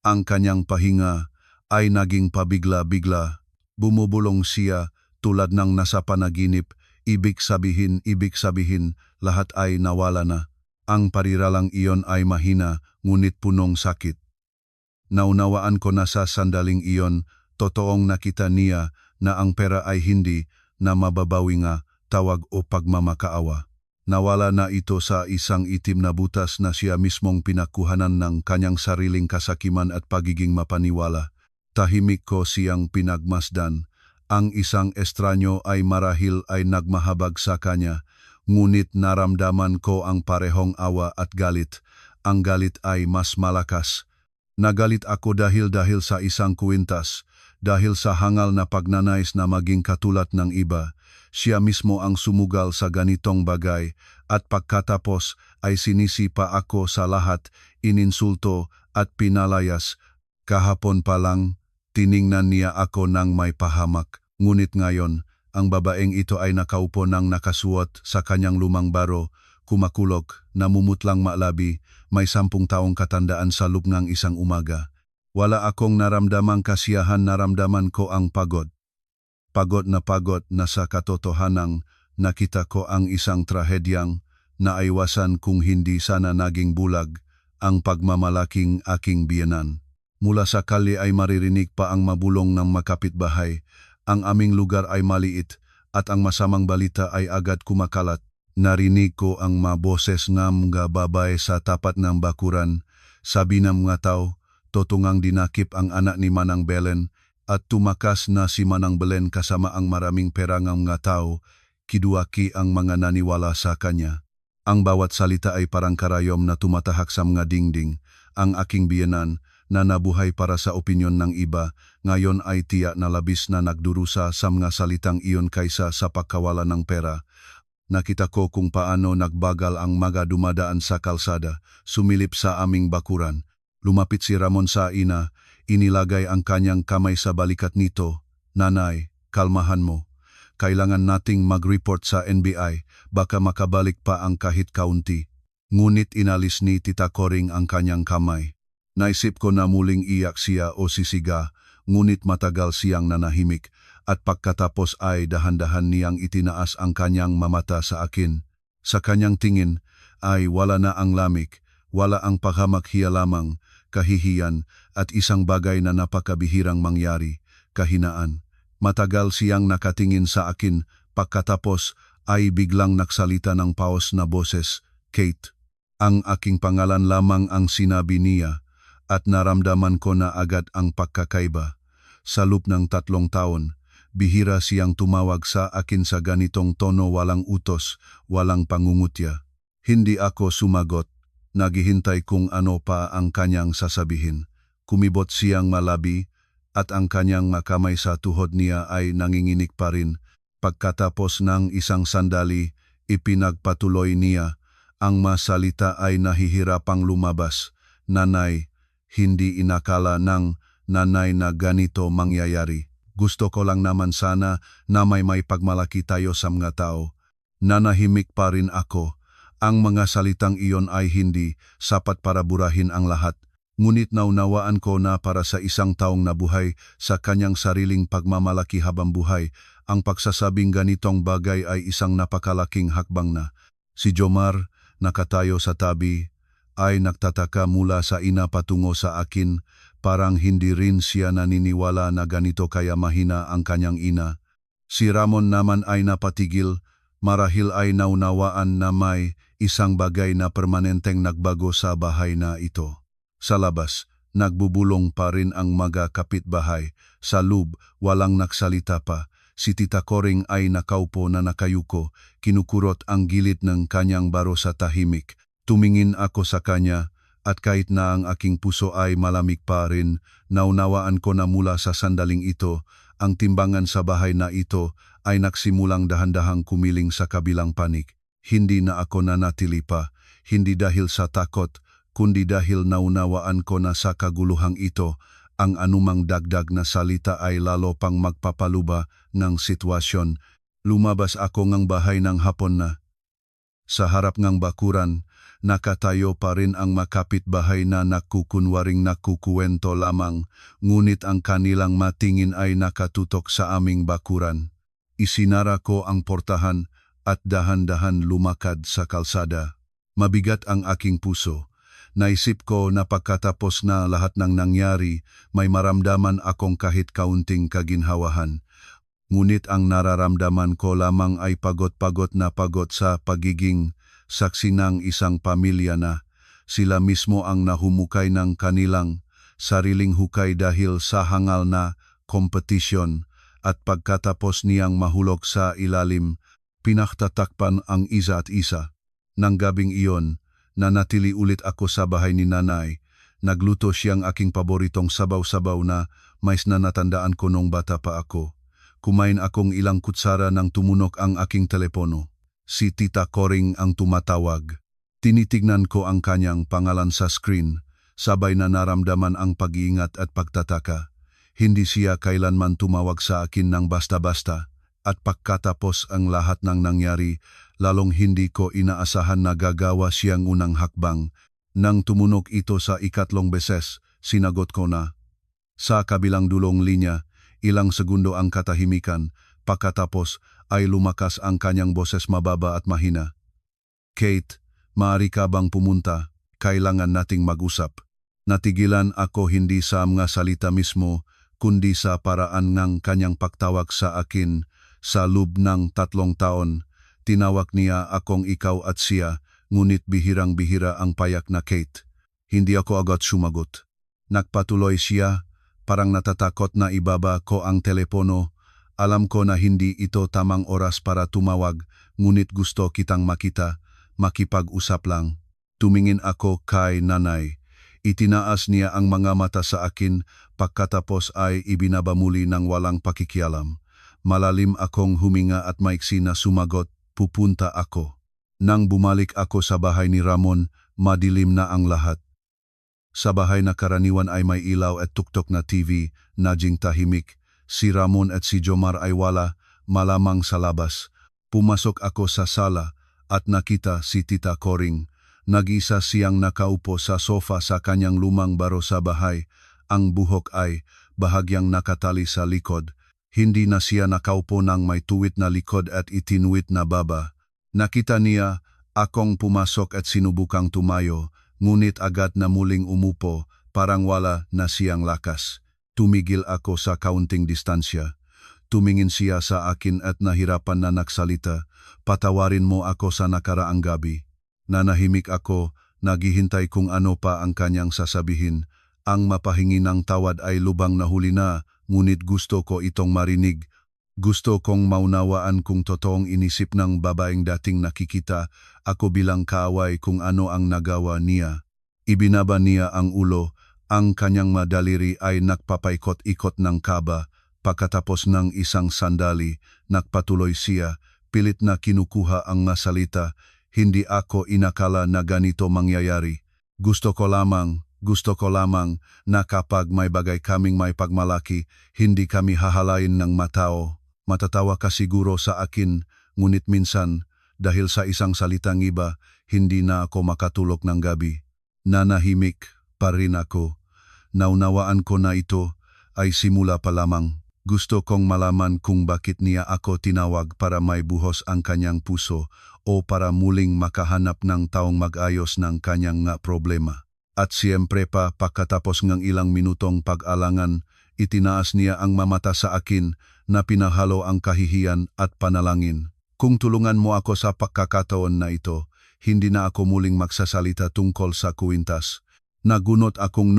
Ang kanyang pahinga ay naging pabigla-bigla. Bumubulong siya tulad ng nasa panaginip. Ibig sabihin, lahat ay nawala na. Ang pariralang iyon ay mahina, ngunit punong sakit. Naunawaan ko na sa sandaling iyon, totoong nakita niya na ang pera ay hindi na mababawi nga, tawag o pagmamakaawa. Nawala na ito sa isang itim na butas na siya mismong pinakuhanan ng kanyang sariling kasakiman at pagiging mapaniwala. Tahimik ko siyang pinagmasdan. Ang isang estranyo ay marahil ay nagmahabag sa kanya, ngunit naramdaman ko ang parehong awa at galit. Ang galit ay mas malakas. Nagalit ako dahil sa isang kwintas, dahil sa hangal na pagnanais na maging katulad ng iba. Siya mismo ang sumugal sa ganitong bagay, at pagkatapos ay sinisi pa ako sa lahat, ininsulto at pinalayas. Kahapon pa lang, tiningnan niya ako ng may pahamak, ngunit ngayon, ang babaeng ito ay nakaupo ng nakasuot sa kanyang lumang baro, kumakulog, namumutlang malabi, may 10 taong katandaan sa lubngang isang umaga. Wala akong naramdamang kasiyahan, naramdaman ko ang pagod. Pagod na sa katotohanang nakita ko ang isang trahedyang naaiwasan kung hindi sana naging bulag ang pagmamalaking aking biyenan. Mula sa kalye ay maririnig pa ang mabulong ng makapitbahay. Ang aming lugar ay maliit at ang masamang balita ay agad kumakalat. Narinig ko ang maboses ng mga babae sa tapat ng bakuran. Sabi ng mga tao, totungang dinakip ang anak ni Manang Belen at tumakas na si Manang Belen kasama ang maraming pera ng mga tao. Kiduaki ang mga naniwala sa kanya. Ang bawat salita ay parang karayom na tumatahak sa mga dingding. Ang aking biyenan na nabuhay para sa opinyon ng iba, ngayon ay tiyak na labis na nagdurusa sa mga salitang iyon kaysa sa pagkawala ng pera. Nakita ko kung paano nagbagal ang mga dumadaan sa kalsada, sumilip sa aming bakuran. Lumapit si Ramon sa ina, inilagay ang kanyang kamay sa balikat nito. Nanay, kalmahan mo. Kailangan nating mag-report sa NBI, baka makabalik pa ang kahit kaunti. Ngunit inalis ni Tita Coring ang kanyang kamay. Naisip ko na muling iyak siya o sisiga, ngunit matagal siyang nanahimik at pagkatapos ay dahan-dahan niyang itinaas ang kanyang mamata sa akin. Sa kanyang tingin ay wala na ang lamig, wala ang paghamakhiya lamang, kahihiyan at isang bagay na napakabihirang mangyari, kahinaan. Matagal siyang nakatingin sa akin, pagkatapos ay biglang nagsalita ng paos na boses, Kate. Ang aking pangalan lamang ang sinabi niya. At naramdaman ko na agad ang pagkakaiba. Sa loob ng 3 taon, bihira siyang tumawag sa akin sa ganitong tono, walang utos, walang pangungutya. Hindi ako sumagot, naghihintay kung ano pa ang kanyang sasabihin. Kumibot siyang malabi at ang kanyang makamay sa tuhod niya ay nanginginig pa rin. Pagkatapos ng isang sandali, ipinagpatuloy niya, ang masalita ay nahihirapang lumabas. Nanay, hindi inakala ng nanay na ganito mangyayari. Gusto ko lang naman sana na may pagmalaki tayo sa mga tao. Nanahimik pa rin ako. Ang mga salitang iyon ay hindi sapat para burahin ang lahat. Ngunit naunawaan ko na para sa isang taong nabuhay sa kanyang sariling pagmamalaki habang buhay, ang pagsasabing ganitong bagay ay isang napakalaking hakbang na. Si Jomar, nakatayo sa tabi, ay nagtataka mula sa ina patungo sa akin, parang hindi rin siya naniniwala na ganito kaya mahina ang kanyang ina. Si Ramon naman ay napatigil, marahil ay naunawaan na may isang bagay na permanenteng nagbago sa bahay na ito. Sa labas, nagbubulong pa rin ang mga kapitbahay. Sa loob, walang nagsalita pa. Si Tita Coring ay nakaupo na nakayuko, kinukurot ang gilid ng kanyang baro sa tahimik. Tumingin ako sa kanya at kahit na ang aking puso ay malamig pa rin, naunawaan ko na mula sa sandaling ito, ang timbangan sa bahay na ito ay nagsimulang dahan-dahang kumiling sa kabilang panig. Hindi na ako nanatili pa, hindi dahil sa takot, kundi dahil naunawaan ko na sa kaguluhang ito, ang anumang dagdag na salita ay lalo pang magpapaluba ng sitwasyon. Lumabas ako ng bahay ng hapon na. Sa harap ng bakuran, nakatayo pa rin ang makapitbahay na nakukunwaring nakukuwento lamang, ngunit ang kanilang matingin ay nakatutok sa aming bakuran. Isinara ko ang portahan at dahan-dahan lumakad sa kalsada. Mabigat ang aking puso. Naisip ko na pagkatapos na lahat ng nangyari, may maramdaman akong kahit kaunting kaginhawahan. Ngunit ang nararamdaman ko lamang ay pagod na pagod sa pagiging saksi ng isang pamilya na sila mismo ang nahumukay ng kanilang sariling hukay dahil sa hangal na kompetisyon, at pagkatapos niyang mahulog sa ilalim, pinaktatakpan ang isa at isa. Nang gabing iyon, nanatili ulit ako sa bahay ni nanay. Nagluto siyang aking paboritong sabaw-sabaw na mais na natandaan ko nung bata pa ako. Kumain akong ilang kutsara nang tumunok ang aking telepono. Si Tita Coring ang tumatawag. Tinitignan ko ang kanyang pangalan sa screen, sabay na naramdaman ang pag-iingat at pagtataka. Hindi siya kailanman tumawag sa akin ng basta-basta, at pagkatapos ang lahat ng nangyari, lalong hindi ko inaasahan na gagawa siyang unang hakbang. Nang tumunog ito sa 3 beses, sinagot ko na. Sa kabilang dulong linya, ilang segundo ang katahimikan, pagkatapos ay lumakas ang kanyang boses mababa at mahina. Kate, maaari ka bang pumunta? Kailangan nating mag-usap. Natigilan ako hindi sa mga salita mismo, kundi sa paraan ng kanyang pagtawag sa akin. Sa loob ng 3 taon, tinawag niya akong ikaw at siya, ngunit bihirang-bihira ang payak na Kate. Hindi ako agad sumagot. Nagpatuloy siya, parang natatakot na ibaba ko ang telepono. Alam ko na hindi ito tamang oras para tumawag, ngunit gusto kitang makita, makipag-usap lang. Tumingin ako kay nanay. Itinaas niya ang mga mata sa akin, pagkatapos ay ibinaba muli ng walang pakikialam. Malalim akong huminga at maiksi na sumagot, pupunta ako. Nang bumalik ako sa bahay ni Ramon, madilim na ang lahat. Sa bahay na karaniwan ay may ilaw at tuktok na TV, naging tahimik. Si Ramon at si Jomar ay wala, malamang sa labas. Pumasok ako sa sala at nakita si Tita Coring. Nag-isa siyang nakaupo sa sofa sa kanyang lumang baro sa bahay. Ang buhok ay bahagyang nakatali sa likod. Hindi na siya nakaupo ng may tuwid na likod at itinuwid na baba. Nakita niya akong pumasok at sinubukang tumayo, ngunit agad na muling umupo, parang wala na siyang lakas. Tumigil ako sa kaunting distansya. Tumingin siya sa akin at nahirapan na nagsalita, patawarin mo ako sa nakaraang gabi. Nanahimik ako, naghihintay kung ano pa ang kanyang sasabihin. Ang mapahingi ng tawad ay lubang nahuli na, ngunit gusto ko itong marinig. Gusto kong maunawaan kung totoong inisip ng babaeng dating nakikita ako bilang kaaway kung ano ang nagawa niya. Ibinaba niya ang ulo, ang kanyang madaliri ay nagpapaikot-ikot ng kaba. Pagkatapos ng isang sandali, nagpatuloy siya, pilit na kinukuha ang masalita. Hindi ako inakala na ganito mangyayari. Gusto ko lamang na kapag may bagay kaming may pagmalaki, hindi kami hahalain ng matao. Matatawa ka siguro sa akin, ngunit minsan, dahil sa isang salitang iba, hindi na ako makatulog ng gabi. Nanahimik pa rin ako. Naunawaan ko na ito ay simula pa lamang. Gusto kong malaman kung bakit niya ako tinawag para may buhos ang kanyang puso o para muling makahanap ng taong mag-ayos ng kanyang nga problema. At siyempre pa pagkatapos ng ilang minutong pag-alangan, itinaas niya ang mamata sa akin na pinahalo ang kahihiyan at panalangin. Kung tulungan mo ako sa pagkakataon na ito, hindi na ako muling magsasalita tungkol sa kwintas. Nagunot akong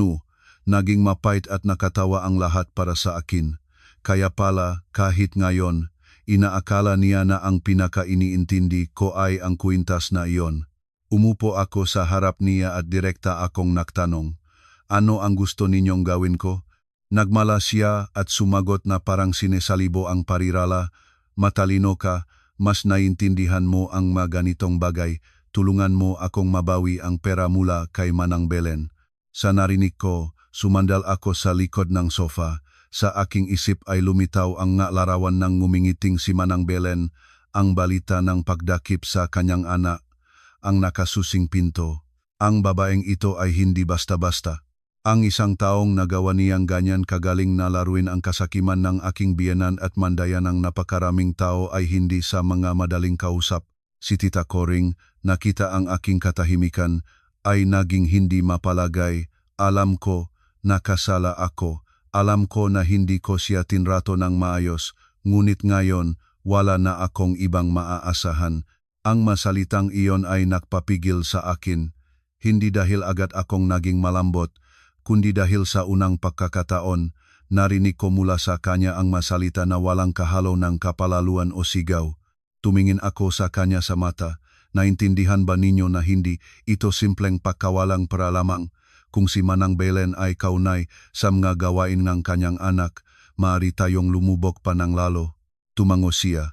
naging mapait at nakatawa ang lahat para sa akin. Kaya pala, kahit ngayon, inaakala niya na ang pinaka-iniintindi ko ay ang kwintas na iyon. Umupo ako sa harap niya at direkta akong nagtanong, ano ang gusto ninyong gawin ko? Nagmala siya at sumagot na parang sinesalibo ang parirala, matalino ka, mas naintindihan mo ang mga ganitong bagay, tulungan mo akong mabawi ang pera mula kay Manang Belen. Sa narinig ko, sumandal ako sa likod ng sofa. Sa aking isip ay lumitaw ang nga larawan ng ngumingiting si Manang Belen, ang balita ng pagdakip sa kanyang anak, ang nakasusing pinto. Ang babaeng ito ay hindi basta-basta. Ang isang taong nagawa niyang ganyan kagaling na laruin ang kasakiman ng aking biyenan at mandayan ng napakaraming tao ay hindi sa mga madaling kausap. Si Tita Coring, nakita ang aking katahimikan, ay naging hindi mapalagay. Alam ko, nakasala ako. Alam ko na hindi ko siya tinrato ng maayos, ngunit ngayon wala na akong ibang maaasahan. Ang masalitang iyon ay nagpapigil sa akin, hindi dahil agad akong naging malambot, kundi dahil sa unang pagkakataon, narinig ko mula sa kanya ang masalita na walang kahalo ng kapalaluan o sigaw. Tumingin ako sa kanya sa mata, naintindihan ba ninyo na hindi ito simpleng pagkawalang para lamang? Kung si Manang Belen ay kaunay sa mga gawain ng kanyang anak, maaari tayong lumubog pa ng lalo. Tumango siya.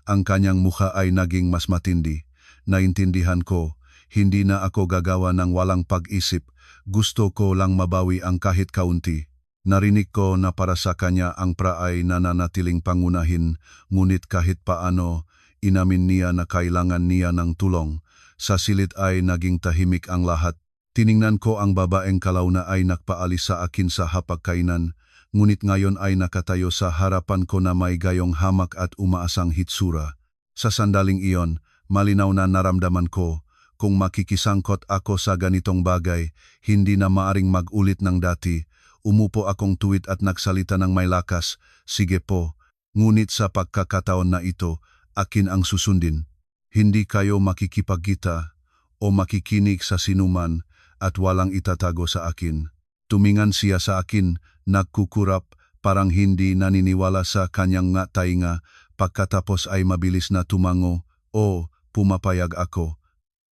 Ang kanyang mukha ay naging mas matindi. Naintindihan ko, hindi na ako gagawa ng walang pag-isip. Gusto ko lang mabawi ang kahit kaunti. Narinig ko na para sa kanya ang pra ay nananatiling pangunahin, ngunit kahit paano, inamin niya na kailangan niya ng tulong. Sa silid ay naging tahimik ang lahat. Tiningnan ko ang babaeng kalauna ay nakpaalis sa akin sa hapagkainan, ngunit ngayon ay nakatayo sa harapan ko na may gayong hamak at umaasang hitsura. Sa sandaling iyon, malinaw na naramdaman ko kung makikisangkot ako sa ganitong bagay, hindi na maaring mag-ulit ng dati. Umupo akong tuwid at nagsalita ng may lakas, sige po, ngunit sa pagkakataon na ito, akin ang susundin. Hindi kayo makikipagkita o makikinig sa sinuman at walang itatago sa akin. Tumingan siya sa akin, nagkukurap, parang hindi naniniwala sa kanyang nga tainga, pagkatapos ay mabilis na tumango, o pumapayag ako.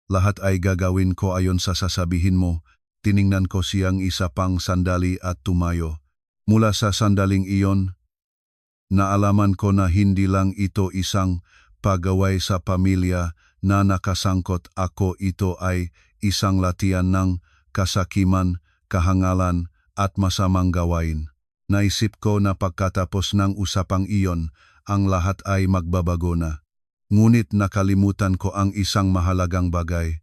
Lahat ay gagawin ko ayon sa sasabihin mo. Tiningnan ko siyang isa pang sandali at tumayo. Mula sa sandaling iyon, naalaman ko na hindi lang ito isang pagaway sa pamilya na nakasangkot ako, ito ay isang latihan ng kasakiman, kahangalan at masamang gawain. Naisip ko na pagkatapos ng usapang iyon, ang lahat ay magbabago na. Ngunit nakalimutan ko ang isang mahalagang bagay.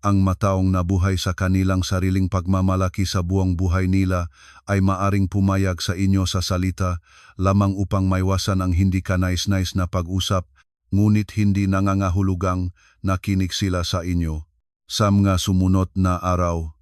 Ang mataong nabuhay sa kanilang sariling pagmamalaki sa buong buhay nila ay maaring pumayag sa inyo sa salita lamang upang maiwasan ang hindi kanais-nais na pag-usap, ngunit hindi nangangahulugang nakinig sila sa inyo. Sa mga sumunod na araw,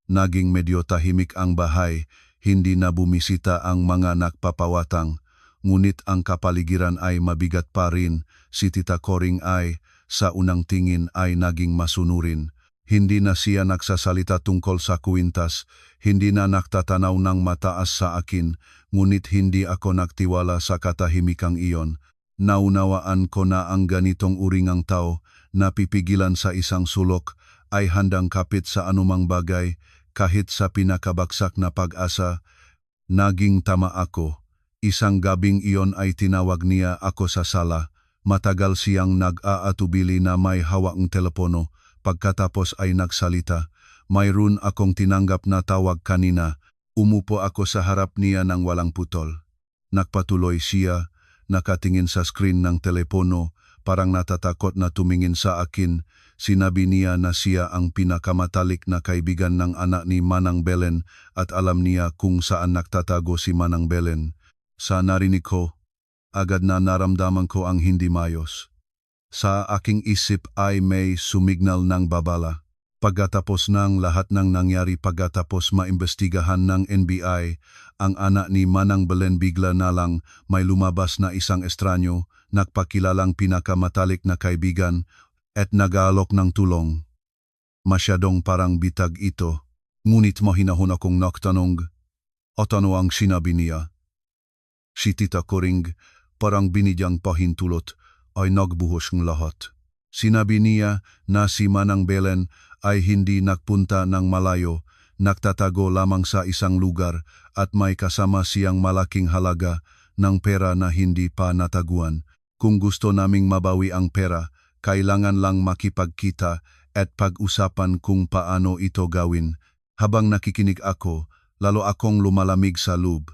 naging medyo tahimik ang bahay, hindi na bumisita ang mga nagpapawatang, ngunit ang kapaligiran ay mabigat pa rin. Si Tita Coring ay, sa unang tingin ay naging masunurin. Hindi na siya nagsasalita tungkol sa kwintas, hindi na nagtatanaw ng mataas sa akin, ngunit hindi ako nagtiwala sa katahimikang iyon. Naunawaan ko na ang ganitong uringang tao, napipigilan sa isang sulok, ay handang kapit sa anumang bagay, kahit sa pinakabagsak na pag-asa. Naging tama ako. Isang gabing iyon ay tinawag niya ako sa sala. Matagal siyang nag-aatubili na may hawakang telepono. Pagkatapos ay nagsalita, mayroon akong tinanggap na tawag kanina. Umupo ako sa harap niya ng walang putol. Nagpatuloy siya, nakatingin sa screen ng telepono, parang natatakot na tumingin sa akin. Sinabi niya na siya ang pinakamatalik na kaibigan ng anak ni Manang Belen at alam niya kung saan nagtatago si Manang Belen. Sa narinig ko, agad na naramdaman ko ang hindi mayos. Sa aking isip ay may sumignal ng babala. Pagkatapos ng lahat ng nangyari, pagkatapos maimbestigahan ng NBI, ang anak ni Manang Belen bigla na lang may lumabas na isang estranyo, nagpakilalang pinakamatalik na kaibigan at nag-aalok ng tulong. Masyadong parang bitag ito, ngunit mahinahon akong nagtanong, at ano ang sinabi niya? Si Tita Coring, parang binigyang pahintulot, ay nagbuhos ng lahat. Sinabi niya na si Manang Belen ay hindi nagpunta ng malayo, nagtatago lamang sa isang lugar at may kasama siyang malaking halaga ng pera na hindi pa nataguan. Kung gusto naming mabawi ang pera, kailangan lang makipagkita at pag-usapan kung paano ito gawin. Habang nakikinig ako, lalo akong lumalamig sa loob.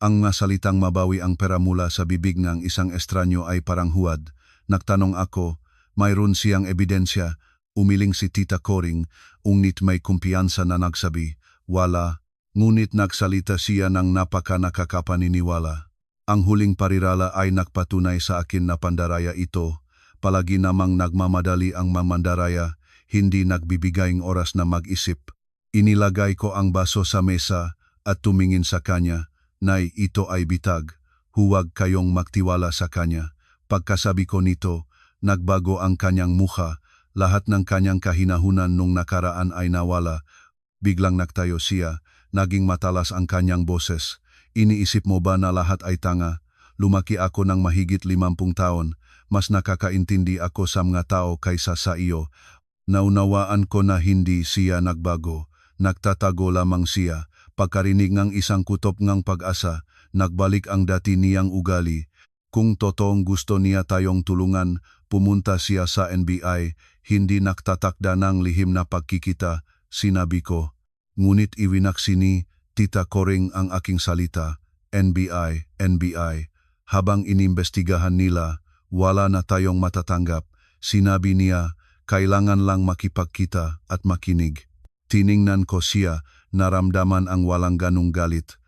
Ang salitang mabawi ang pera mula sa bibig ng isang estranyo ay parang huwad. Nagtanong ako, mayroon siyang ebidensya. Umiling si Tita Coring, ngunit may kumpiyansa na nagsabi, wala. Ngunit nagsalita siya ng napaka nakakapaniniwala. Ang huling parirala ay nagpatunay sa akin na pandaraya ito. Palagi namang nagmamadali ang mamandaraya, hindi nagbibigay ng oras na mag-isip. Inilagay ko ang baso sa mesa at tumingin sa kanya. Nay, ito ay bitag. Huwag kayong magtiwala sa kanya. Pagkasabi ko nito, nagbago ang kanyang mukha. Lahat ng kanyang kahinahunan nung nakaraan ay nawala. Biglang nagtayo siya, naging matalas ang kanyang boses. Iniisip mo ba na lahat ay tanga? Lumaki ako ng mahigit 50 taon. Mas nakakaintindi ako sa mga tao kaysa sa iyo. Naunawaan ko na hindi siya nagbago. Nagtatago lamang siya. Pagkarinig ng isang kutob ng pag-asa, nagbalik ang dati niyang ugali. Kung totoong gusto niya tayong tulungan, pumunta siya sa NBI, hindi nagtatakda ng lihim na pagkikita, sinabi ko. Ngunit iwinaksi ni Tita Coring ang aking salita, NBI. Habang inimbestigahan nila, wala na tayong matatanggap. Sinabi niya, kailangan lang makipagkita at makinig. Tiningnan ko siya, naramdaman ang walang ganong galit.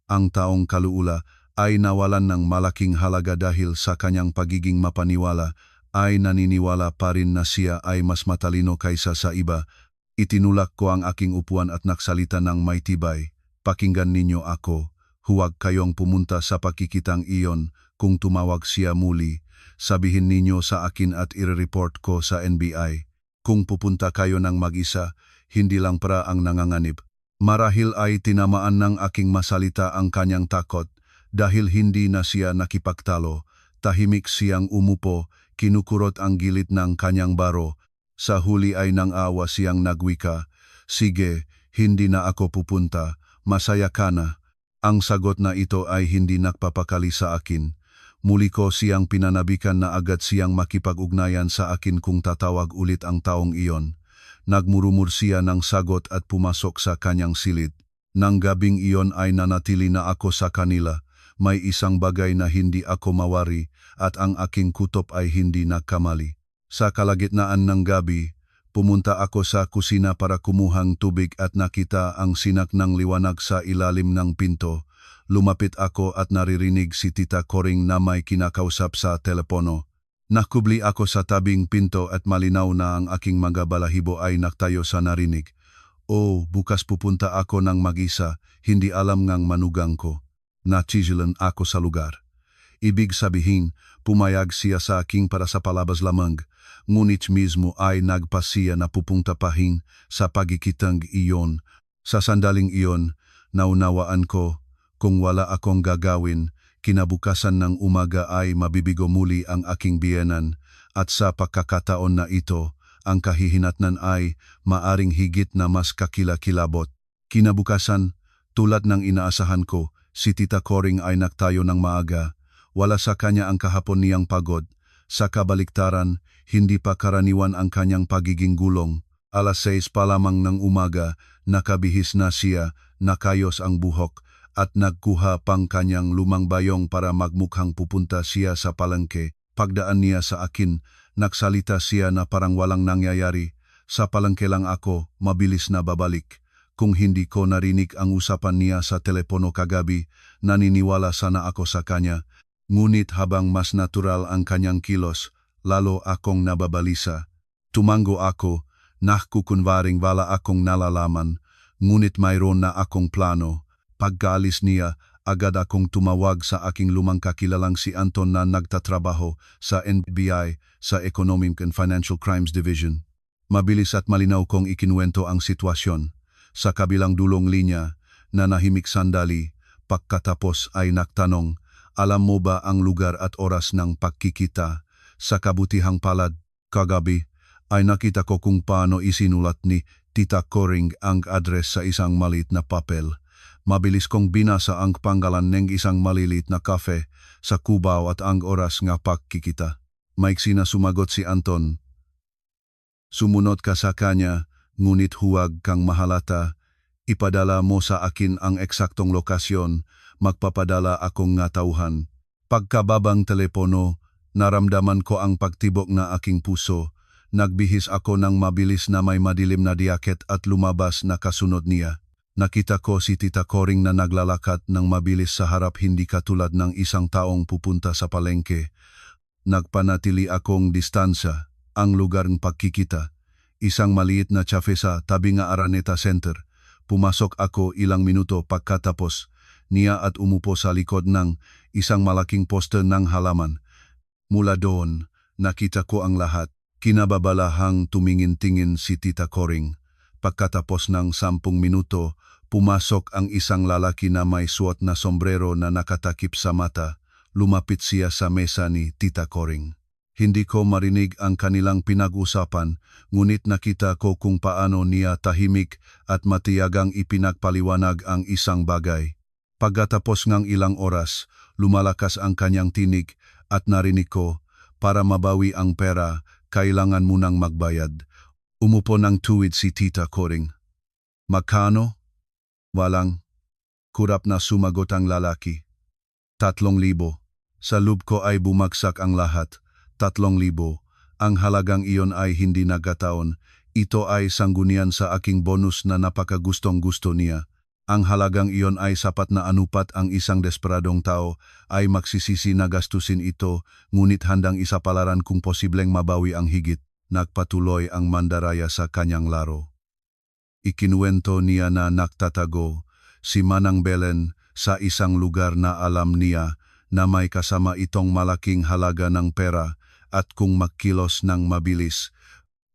Ang taong kaluula ay nawalan ng malaking halaga dahil sa kanyang pagiging mapaniwala ay naniniwala pa rin na siya ay mas matalino kaysa sa iba. Itinulak ko ang aking upuan at nagsalita ng may tibay. Pakinggan ninyo ako. Huwag kayong pumunta sa pakikitang iyon. Kung tumawag siya muli, sabihin ninyo sa akin at i-report ko sa NBI. Kung pupunta kayo ng mag-isa, hindi lang para ang nanganganib. Marahil ay tinamaan ng aking masalita ang kanyang takot dahil hindi na siya nakipagtalo. Tahimik siyang umupo, kinukurot ang gilid ng kanyang baro. Sa huli ay nang awa siyang nagwika, "Sige, hindi na ako pupunta, masaya ka na." Ang sagot na ito ay hindi nagpapakali sa akin. Muli ko siyang pinanabikan na agad siyang makipag-ugnayan sa akin kung tatawag ulit ang taong iyon. Nagmurumur siya ng sagot at pumasok sa kanyang silid. Nang gabing iyon ay nanatili na ako sa kanila. May isang bagay na hindi ako mawari at ang aking kutob ay hindi nagkamali. Sa kalagitnaan ng gabi, pumunta ako sa kusina para kumuhang tubig at nakita ang sinak ng liwanag sa ilalim ng pinto. Lumapit ako at naririnig si Tita Coring na may kinakausap sa telepono. Nakubli ako sa tabing pinto at malinaw na ang aking mga balahibo ay naktayo sa narinig. "Oh, bukas pupunta ako ng mag-isa, hindi alam ngang manugang ko." Nachigilan ako sa lugar. Ibig sabihin, pumayag siya sa aking para sa palabas lamang, ngunit mismo ay nagpasiya na pupunta pahin sa pagkikitang iyon. Sa sandaling iyon, naunawaan ko, kung wala akong gagawin, kinabukasan ng umaga ay mabibigo muli ang aking biyenan at sa pagkakataon na ito, ang kahihinatnan ay maaring higit na mas kakilakilabot. Kinabukasan, tulad ng inaasahan ko, si Tita Coring ay nagtayo ng maaga. Wala sa kanya ang kahapon niyang pagod. Sa kabaliktaran, hindi pa karaniwan ang kanyang pagiging gulong. 6:00 pa lamang ng umaga, nakabihis na siya, nakayos ang buhok, at nagkuha pang kanyang lumang bayong para magmukhang pupunta siya sa palengke. Pagdaan niya sa akin, nagsalita siya na parang walang nangyayari. "Sa palengke lang ako, mabilis na babalik." Kung hindi ko narinig ang usapan niya sa telepono kagabi, naniniwala sana ako sa kanya. Ngunit habang mas natural ang kanyang kilos, lalo akong nababalisa. Tumango ako, nakukunwaring wala akong nalalaman, ngunit mayroon na akong plano. Pagkaalis niya, agad akong tumawag sa aking lumang kakilalang si Anton na nagtatrabaho sa NBI sa Economic and Financial Crimes Division. Mabilis at malinaw kong ikinuwento ang sitwasyon. Sa kabilang dulong linya, nanahimik sandali, pagkatapos ay nagtanong, "Alam mo ba ang lugar at oras ng pagkikita?" Sa kabutihang palad, kagabi, ay nakita ko kung paano isinulat ni Tita Coring ang address sa isang maliit na papel. Mabilis kong binasa ang pangalan ng isang malilit na kafe sa Cubao at ang oras nga pagkikita. Maiksi na sumagot si Anton. "Sumunod ka sa kanya, ngunit huwag kang mahalata. Ipadala mo sa akin ang eksaktong lokasyon, magpapadala akong nga tauhan." Pagkababang telepono, naramdaman ko ang pagtibok na aking puso. Nagbihis ako ng mabilis na may madilim na diaket at lumabas na kasunod niya. Nakita ko si Tita Coring na naglalakad ng mabilis sa harap, hindi katulad ng isang taong pupunta sa palengke. Nagpanatili akong distansya, ang lugar ng pagkikita. Isang maliit na cafe sa tabi nga Araneta Center. Pumasok ako ilang minuto pagkatapos niya at umupo sa likod ng isang malaking poster ng halaman. Mula doon, nakita ko ang lahat. Kinababalahang tumingin-tingin si Tita Coring. Pagkatapos ng 10 minuto, pumasok ang isang lalaki na may suot na sombrero na nakatakip sa mata. Lumapit siya sa mesa ni Tita Coring. Hindi ko marinig ang kanilang pinag-usapan, ngunit nakita ko kung paano niya tahimik at matiyagang ipinagpaliwanag ang isang bagay. Pagkatapos ng ilang oras, lumalakas ang kanyang tinig at narinig ko, "Para mabawi ang pera, kailangan mo nang magbayad." Umupo ng tuwid si Tita Coring. "Magkano?" "Walang." Kurap na sumagot ang lalaki. 3,000. Sa loob ko ay bumagsak ang lahat. 3,000. Ang halagang iyon ay hindi nagkataon. Ito ay sanggunian sa aking bonus na napakagustong-gusto niya. Ang halagang iyon ay sapat na anupat ang isang desperadong tao ay magsisisi na gastusin ito, ngunit handang isapalaran kung posibleng mabawi ang higit. Nagpatuloy ang mandaraya sa kanyang laro. Ikinuwento niya na nagtatago si Manang Belen sa isang lugar na alam niya na may kasama itong malaking halaga ng pera at kung magkilos ng mabilis,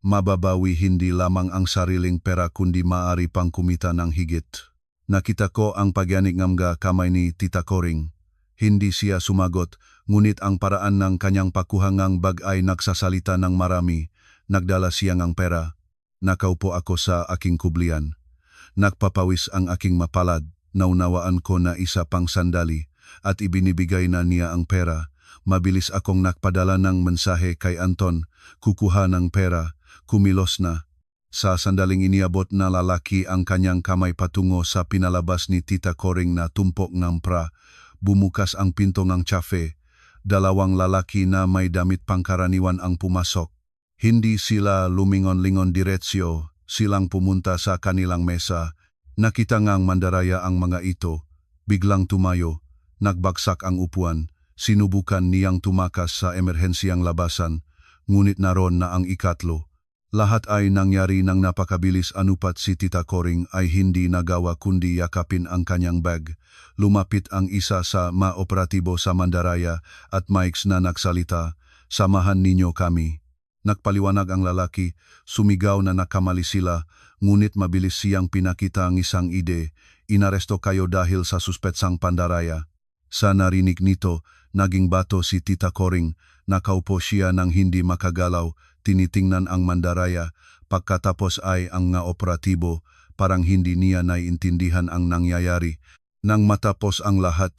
mababawi hindi lamang ang sariling pera kundi maaari pang kumita ng higit. Nakita ko ang pagyanig ng kamay ni Tita Coring. Hindi siya sumagot, ngunit ang paraan ng kanyang pakuhangang bag ay nagsasalita ng marami. Nagdala siya ng pera. Nakaupo ako sa aking kublian. Nagpapawis ang aking mapalad. Naunawaan ko na isa pang sandali at ibinibigay na niya ang pera. Mabilis akong nagpadala ng mensahe kay Anton. Kukuha ng pera. Kumilos na. Sa sandaling iniabot na lalaki ang kanyang kamay patungo sa pinalabas ni Tita Coring na tumpok ng pra. Bumukas ang pinto ng cafe. Dalawang lalaki na may damit pangkaraniwan ang pumasok. Hindi sila lumingon-lingon diretsyo. Silang pumunta sa kanilang mesa. Nakita ngang mandaraya ang mga ito. Biglang tumayo. Nagbagsak ang upuan. Sinubukan niyang tumakas sa emerhensiyang labasan. Ngunit naroon na ang ikatlo. Lahat ay nangyari ng napakabilis anupat si Tita Coring ay hindi nagawa kundi yakapin ang kanyang bag. Lumapit ang isa sa ma-operatibo sa mandaraya at mics na nagsalita, "Samahan ninyo kami." Nagpaliwanag ang lalaki, sumigaw na nakamali sila, ngunit mabilis siyang pinakita ang isang ide, "Inaresto kayo dahil sa suspetsang pandaraya." Sa narinig nito, naging bato si Tita Coring, nakaupo siya nang hindi makagalaw. Tinitingnan ang mandaraya, pagkatapos ay ang nga operatibo, parang hindi niya naiintindihan ang nangyayari. Nang matapos ang lahat,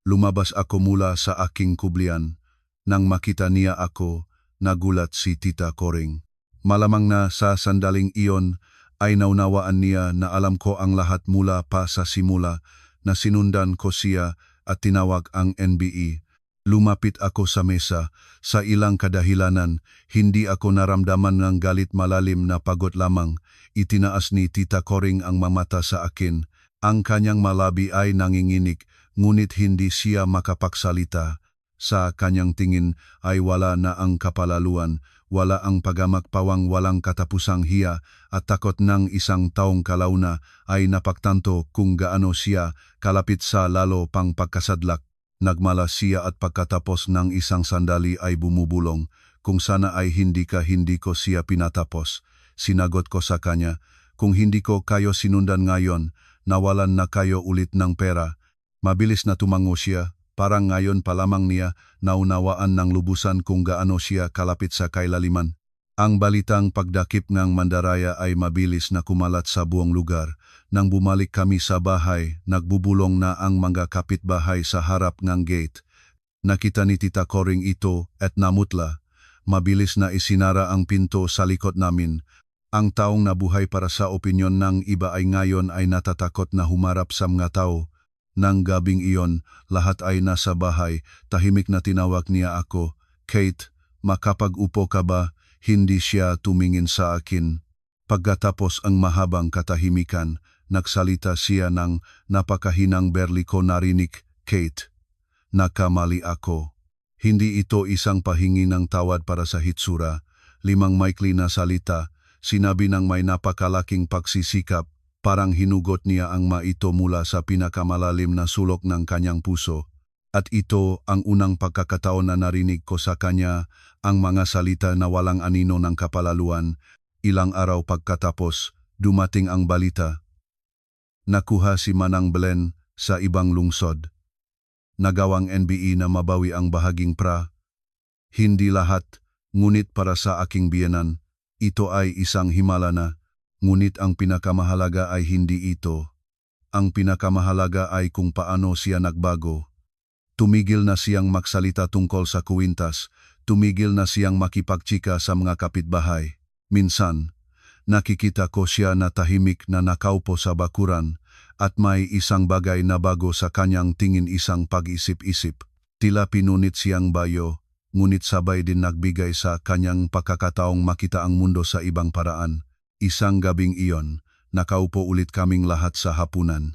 lumabas ako mula sa aking kublian. Nang makita niya ako, nagulat si Tita Coring. Malamang na sa sandaling iyon ay naunawaan niya na alam ko ang lahat mula pa sa simula, na sinundan ko siya at tinawag ang NBI. Lumapit ako sa mesa. Sa ilang kadahilanan, hindi ako naramdaman ng galit, malalim na pagod lamang. Itinaas ni Tita Coring ang mamata sa akin. Ang kanyang malabi ay nanginginig, ngunit hindi siya makapagsalita. Sa kanyang tingin ay wala na ang kapalaluan, wala ang pagamakpawang walang katapusang hiya at takot ng isang taong kalauna ay napagtanto kung gaano siya kalapit sa lalo pang pagkasadlak. Nagmala siya at pagkatapos ng isang sandali ay bumubulong. Kung sana ay hindi ko siya pinatapos. Sinagot ko sa kanya, "Kung hindi ko kayo sinundan ngayon, nawalan na kayo ulit ng pera." Mabilis na tumango siya, parang ngayon pa lamang niya naunawaan ng lubusan kung gaano siya kalapit sa kailaliman. Ang balitang pagdakip ng mandaraya ay mabilis na kumalat sa buong lugar. Nang bumalik kami sa bahay, nagbubulong na ang mga kapitbahay sa harap ng gate. Nakita ni Tita Coring ito at namutla. Mabilis na isinara ang pinto sa likod namin. Ang taong nabuhay para sa opinyon ng iba ay ngayon ay natatakot na humarap sa mga tao. Nang gabing iyon, lahat ay nasa bahay. Tahimik na tinawag niya ako, "Kate, makapag-upo ka ba?" Hindi siya tumingin sa akin. Pagkatapos ang mahabang katahimikan, nagsalita siya ng napakahinang berli ko narinig, "Kate, nakamali ako." Hindi ito isang pahingi ng tawad para sa hitsura. 5 maikli na salita, sinabi ng may napakalaking pagsisikap, parang hinugot niya ang maito mula sa pinakamalalim na sulok ng kanyang puso. At ito ang unang pagkakataon na narinig ko sa kanya ang mga salita na walang anino ng kapalaluan. Ilang araw pagkatapos, dumating ang balita. Nakuha si Manang Belen sa ibang lungsod. Nagawang NBI na mabawi ang bahaging pra. Hindi lahat, ngunit para sa aking biyenan, ito ay isang himala na, ngunit ang pinakamahalaga ay hindi ito. Ang pinakamahalaga ay kung paano siya nagbago. Tumigil na siyang magsalita tungkol sa kuwintas, tumigil na siyang makipagtsika sa mga kapitbahay. Minsan, nakikita ko siya na tahimik na nakaupo sa bakuran at may isang bagay na bago sa kanyang tingin, isang pag-isip-isip. Tila pinunit siyang bayo, ngunit sabay din nagbigay sa kanyang pagkakataong makita ang mundo sa ibang paraan. Isang gabing iyon, nakaupo ulit kaming lahat sa hapunan.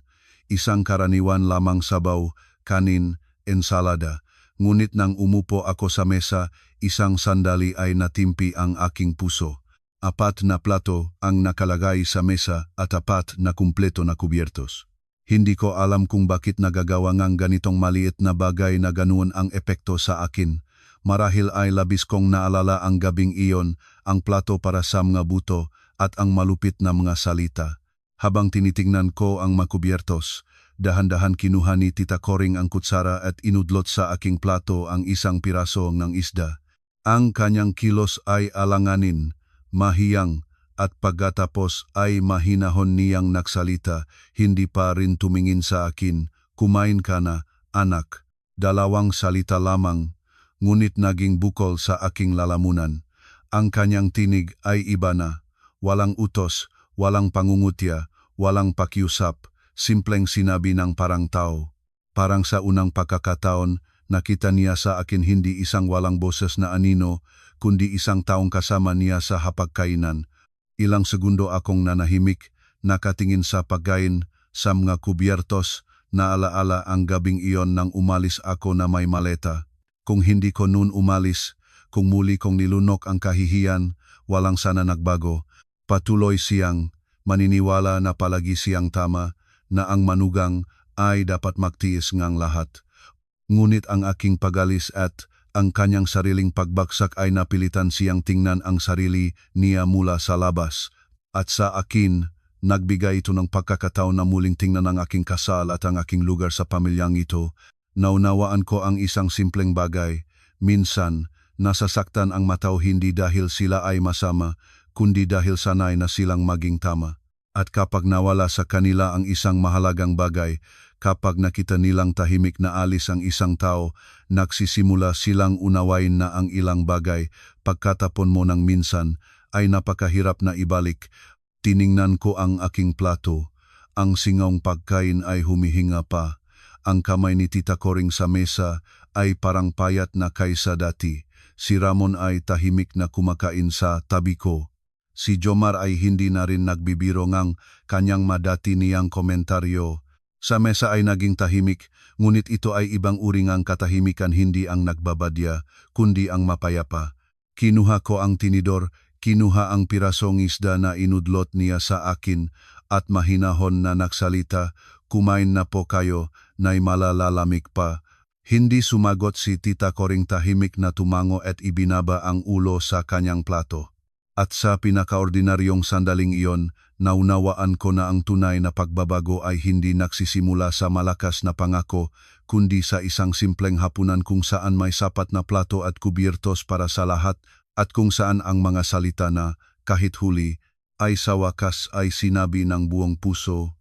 isang karaniwan lamang sabaw, kanin, ensalada. Ngunit nang umupo ako sa mesa, isang sandali ay natimpi ang aking puso. 4 na plato ang nakalagay sa mesa at 4 na kumpleto na kubyertos. Hindi ko alam kung bakit nagagawa ngang ganitong maliit na bagay na ganoon ang epekto sa akin. Marahil ay labis kong naalala ang gabing iyon, ang plato para sa mga buto at ang malupit na mga salita. Habang tinitingnan ko ang makubyertos, dahan-dahan kinuha ni Tita Coring ang kutsara at inudlot sa aking plato ang isang piraso ng isda. Ang kanyang kilos ay alanganin, mahiyang, at pagkatapos ay mahinahon niyang nagsalita, hindi pa rin tumingin sa akin, "Kumain ka na, anak." 2 salita lamang, ngunit naging bukol sa aking lalamunan. Ang kanyang tinig ay iba na, walang utos, walang pangungutya, walang pakiusap, simpleng sinabi ng parang tao. Parang sa unang pagkakataon, nakita niya sa akin hindi isang walang boses na anino, kundi isang taong kasama niya sa hapagkainan. Ilang segundo akong nanahimik, nakatingin sa pagkain, sa mga kubyertos, naalaala ang gabing iyon nang umalis ako na may maleta. Kung hindi ko noon umalis, kung muli kong nilunok ang kahihiyan, walang sana nagbago. Patuloy siyang maniniwala na palagi siyang tama, na ang manugang ay dapat magtiis ngang lahat. Ngunit ang aking pagalis at ang kanyang sariling pagbaksak ay napilitan siyang tingnan ang sarili niya mula sa labas. At sa akin, nagbigay ito ng pagkakataon na muling tingnan ang aking kasal at ang aking lugar sa pamilyang ito. Naunawaan ko ang isang simpleng bagay. Minsan, nasasaktan ang matao hindi dahil sila ay masama, kundi dahil sanay na silang maging tama. At kapag nawala sa kanila ang isang mahalagang bagay, kapag nakita nilang tahimik na alis ang isang tao, nagsisimula silang unawain na ang ilang bagay, pagkatapon mo ng minsan, ay napakahirap na ibalik. Tiningnan ko ang aking plato. Ang singawng pagkain ay humihinga pa. Ang kamay ni Tita Coring sa mesa ay parang payat na kaysa dati. Si Ramon ay tahimik na kumakain sa tabi ko. Si Jomar ay hindi na rin nagbibiro ngang kanyang madati niyang komentaryo. Sa mesa ay naging tahimik, ngunit ito ay ibang uri ngang katahimikan, hindi ang nagbabadya, kundi ang mapayapa. Kinuha ko ang tinidor, kinuha ang pirasong isda na inudlot niya sa akin, at mahinahon na nagsalita, "Kumain na po kayo, nay malalalamig pa." Hindi sumagot si Tita Coring, tahimik na tumango at ibinaba ang ulo sa kanyang plato. At sa pinakaordinaryong sandaling iyon, naunawaan ko na ang tunay na pagbabago ay hindi nagsisimula sa malakas na pangako, kundi sa isang simpleng hapunan kung saan may sapat na plato at kubyertos para sa lahat, at kung saan ang mga salita na, kahit huli, ay sa wakas ay sinabi ng buong puso,